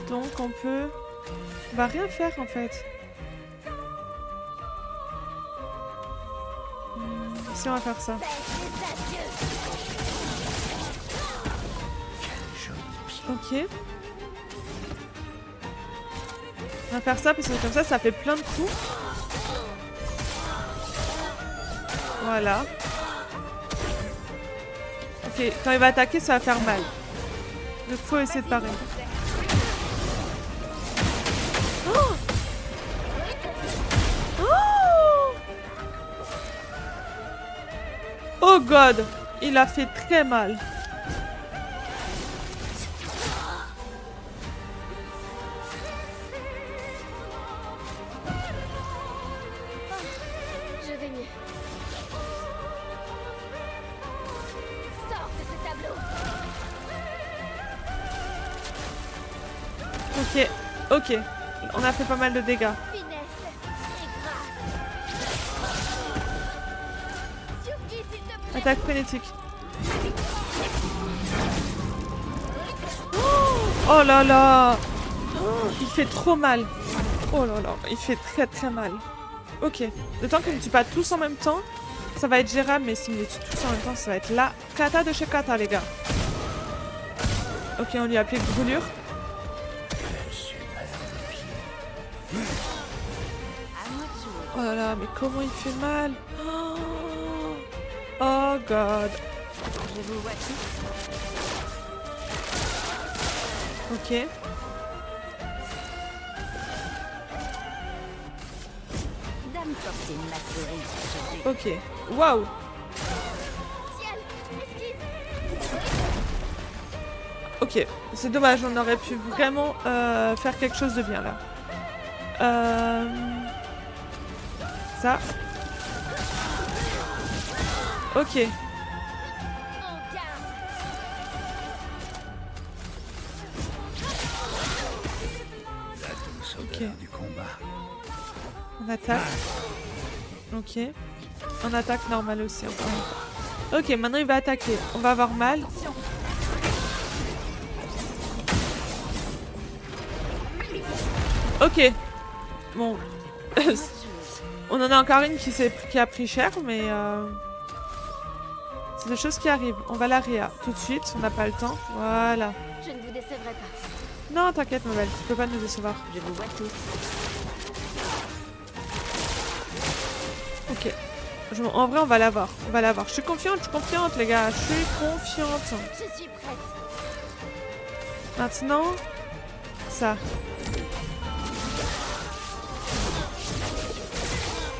Donc on peut... On va rien faire en fait. Si on va faire ça. Ok. On va faire ça parce que comme ça fait plein de coups. Voilà. Ok, quand il va attaquer, ça va faire mal. Donc faut essayer de parer. Oh oh, oh god, il a fait très mal. Je vais mieux. Sors de ce tableau. Ok, ok. On a fait pas mal de dégâts. Finesse et grâce. Surgis, s'il te plaît. Attaque frénétique. Oh là là. Il fait trop mal. Oh là là, il fait très très mal. Ok, le temps qu'il ne tue pas tous en même temps, ça va être gérable, mais s'il les tue tous en même temps, ça va être la cata de chez cata, les gars. Ok, on lui a appelé brûlure. À moi de jouer. Oh là là, mais comment il fait mal. Oh god. Je vous vois tous. Ok. va me porter ma souris. Ok. Waouh. Ok, c'est dommage, on aurait pu vraiment faire quelque chose de bien là. Ça. Ok. La douce odeur Ok. du combat. On attaque. Ok. On attaque normal aussi encore une fois. Ok, maintenant il va attaquer. On va avoir mal. Ok. Bon. On en a encore une qui a pris cher, mais c'est des choses qui arrivent. On va la réa tout de suite, on n'a pas le temps. Voilà. Je ne vous décevrai pas. Non, t'inquiète, ma belle, tu peux pas nous décevoir. Je vous vois tous. Ok. En vrai, on va l'avoir. On va l'avoir. Je suis confiante, les gars. Je suis confiante. Je suis prête. Maintenant, ça.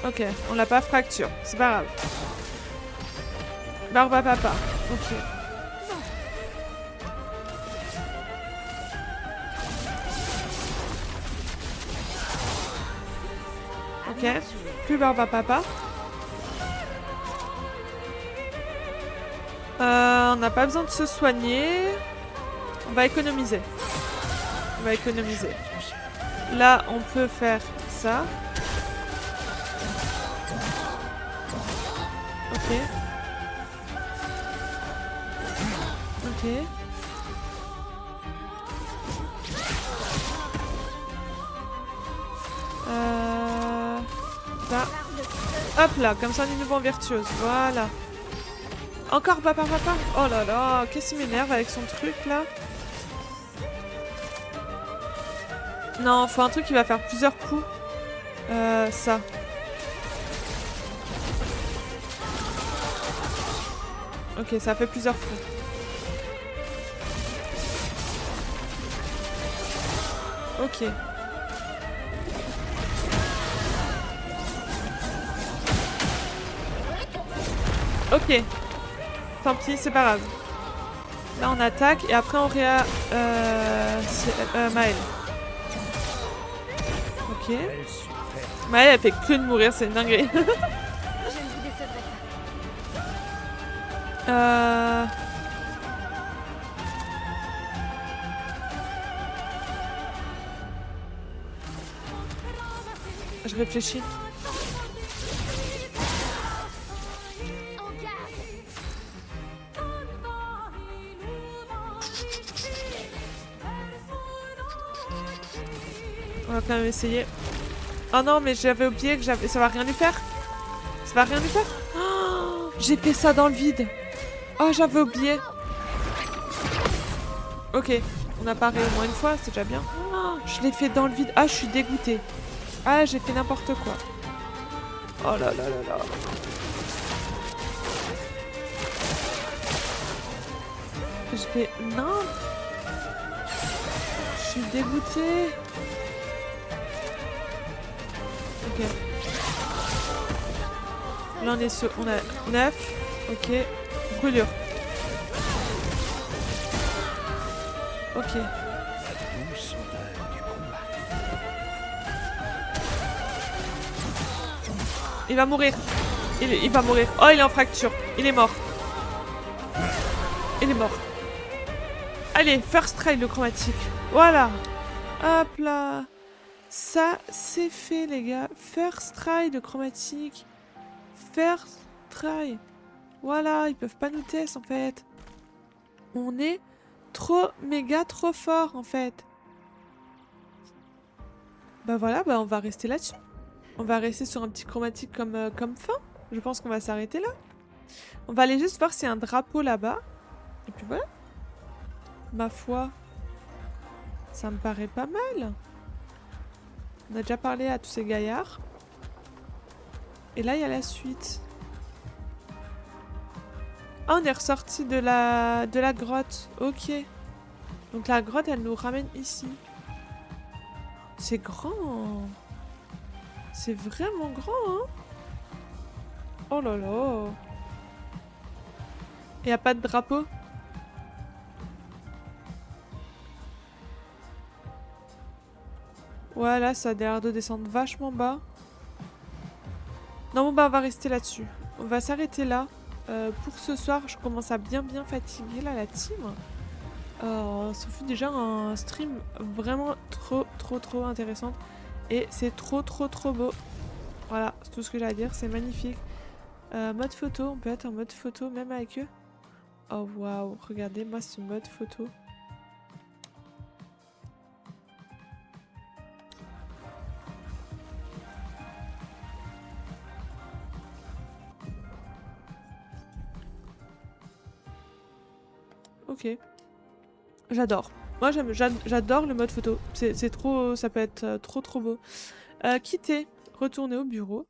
Ok, on l'a pas fracture. C'est pas grave. Barbe à papa. Ok. Ok. Plus barbe à papa. On n'a pas besoin de se soigner. On va économiser. On va économiser. Là, on peut faire ça. Ok. Ok. Ça. Hop là, comme ça on est nouveau en virtuose. Voilà. Encore papa. Oh là là, qu'est-ce qui m'énerve avec son truc là. Non, faut un truc qui va faire plusieurs coups. Ça. Ok, ça fait plusieurs coups. Ok. Ok. Tant pis, c'est pas grave. Là, on attaque et après on réa... Maëlle. Ok. Quelle super. Maëlle, elle fait que de mourir, c'est une dinguerie. Je ne vous décevrai pas. Je réfléchis. En garde. On va quand même essayer. Oh non, mais j'avais oublié que j'avais... Ça va rien lui faire. Ça va rien lui faire. Oh, j'ai fait ça dans le vide. Oh, j'avais oublié. Ok, on a paré au moins une fois, c'est déjà bien. Oh, je l'ai fait dans le vide. Ah, je suis dégoûtée. Ah, j'ai fait n'importe quoi. Oh là là là là. Je vais... Non. Je suis dégoûtée. Ok. Là, on est sur... On a 9. Ok. Brûlure. Ok. La douce odeur du combat. Il va mourir. Il va mourir. Oh, il est en fracture. Il est mort. Il est mort. Allez, first try le chromatique. Voilà. Hop là. Ça, c'est fait, les gars. First try de chromatique. First try. Voilà, ils peuvent pas nous tester, en fait. On est trop, méga, trop fort, en fait. Bah voilà, bah on va rester là-dessus. On va rester sur un petit chromatique comme fin. Je pense qu'on va s'arrêter là. On va aller juste voir s'il y a un drapeau là-bas. Et puis voilà. Ma foi, ça me paraît pas mal. On a déjà parlé à tous ces gaillards. Et là, il y a la suite. Ah, on est ressorti de la grotte. Ok. Donc la grotte, elle nous ramène ici. C'est grand. C'est vraiment grand, hein. Oh là là. Y a pas de drapeau? Ouais, là, ça a l'air de descendre vachement bas. Non, bon, bah, on va rester là-dessus. On va s'arrêter là. Pour ce soir, je commence à bien fatiguer, là, la team. Ça fait déjà un stream vraiment trop intéressant. Et c'est trop beau. Voilà, c'est tout ce que j'ai à dire. C'est magnifique. Mode photo, on peut être en mode photo même avec eux. Oh waouh, regardez moi ce mode photo. Ok. J'adore. Moi j'adore le mode photo. C'est trop, ça peut être trop beau. Quitter, retourner au bureau.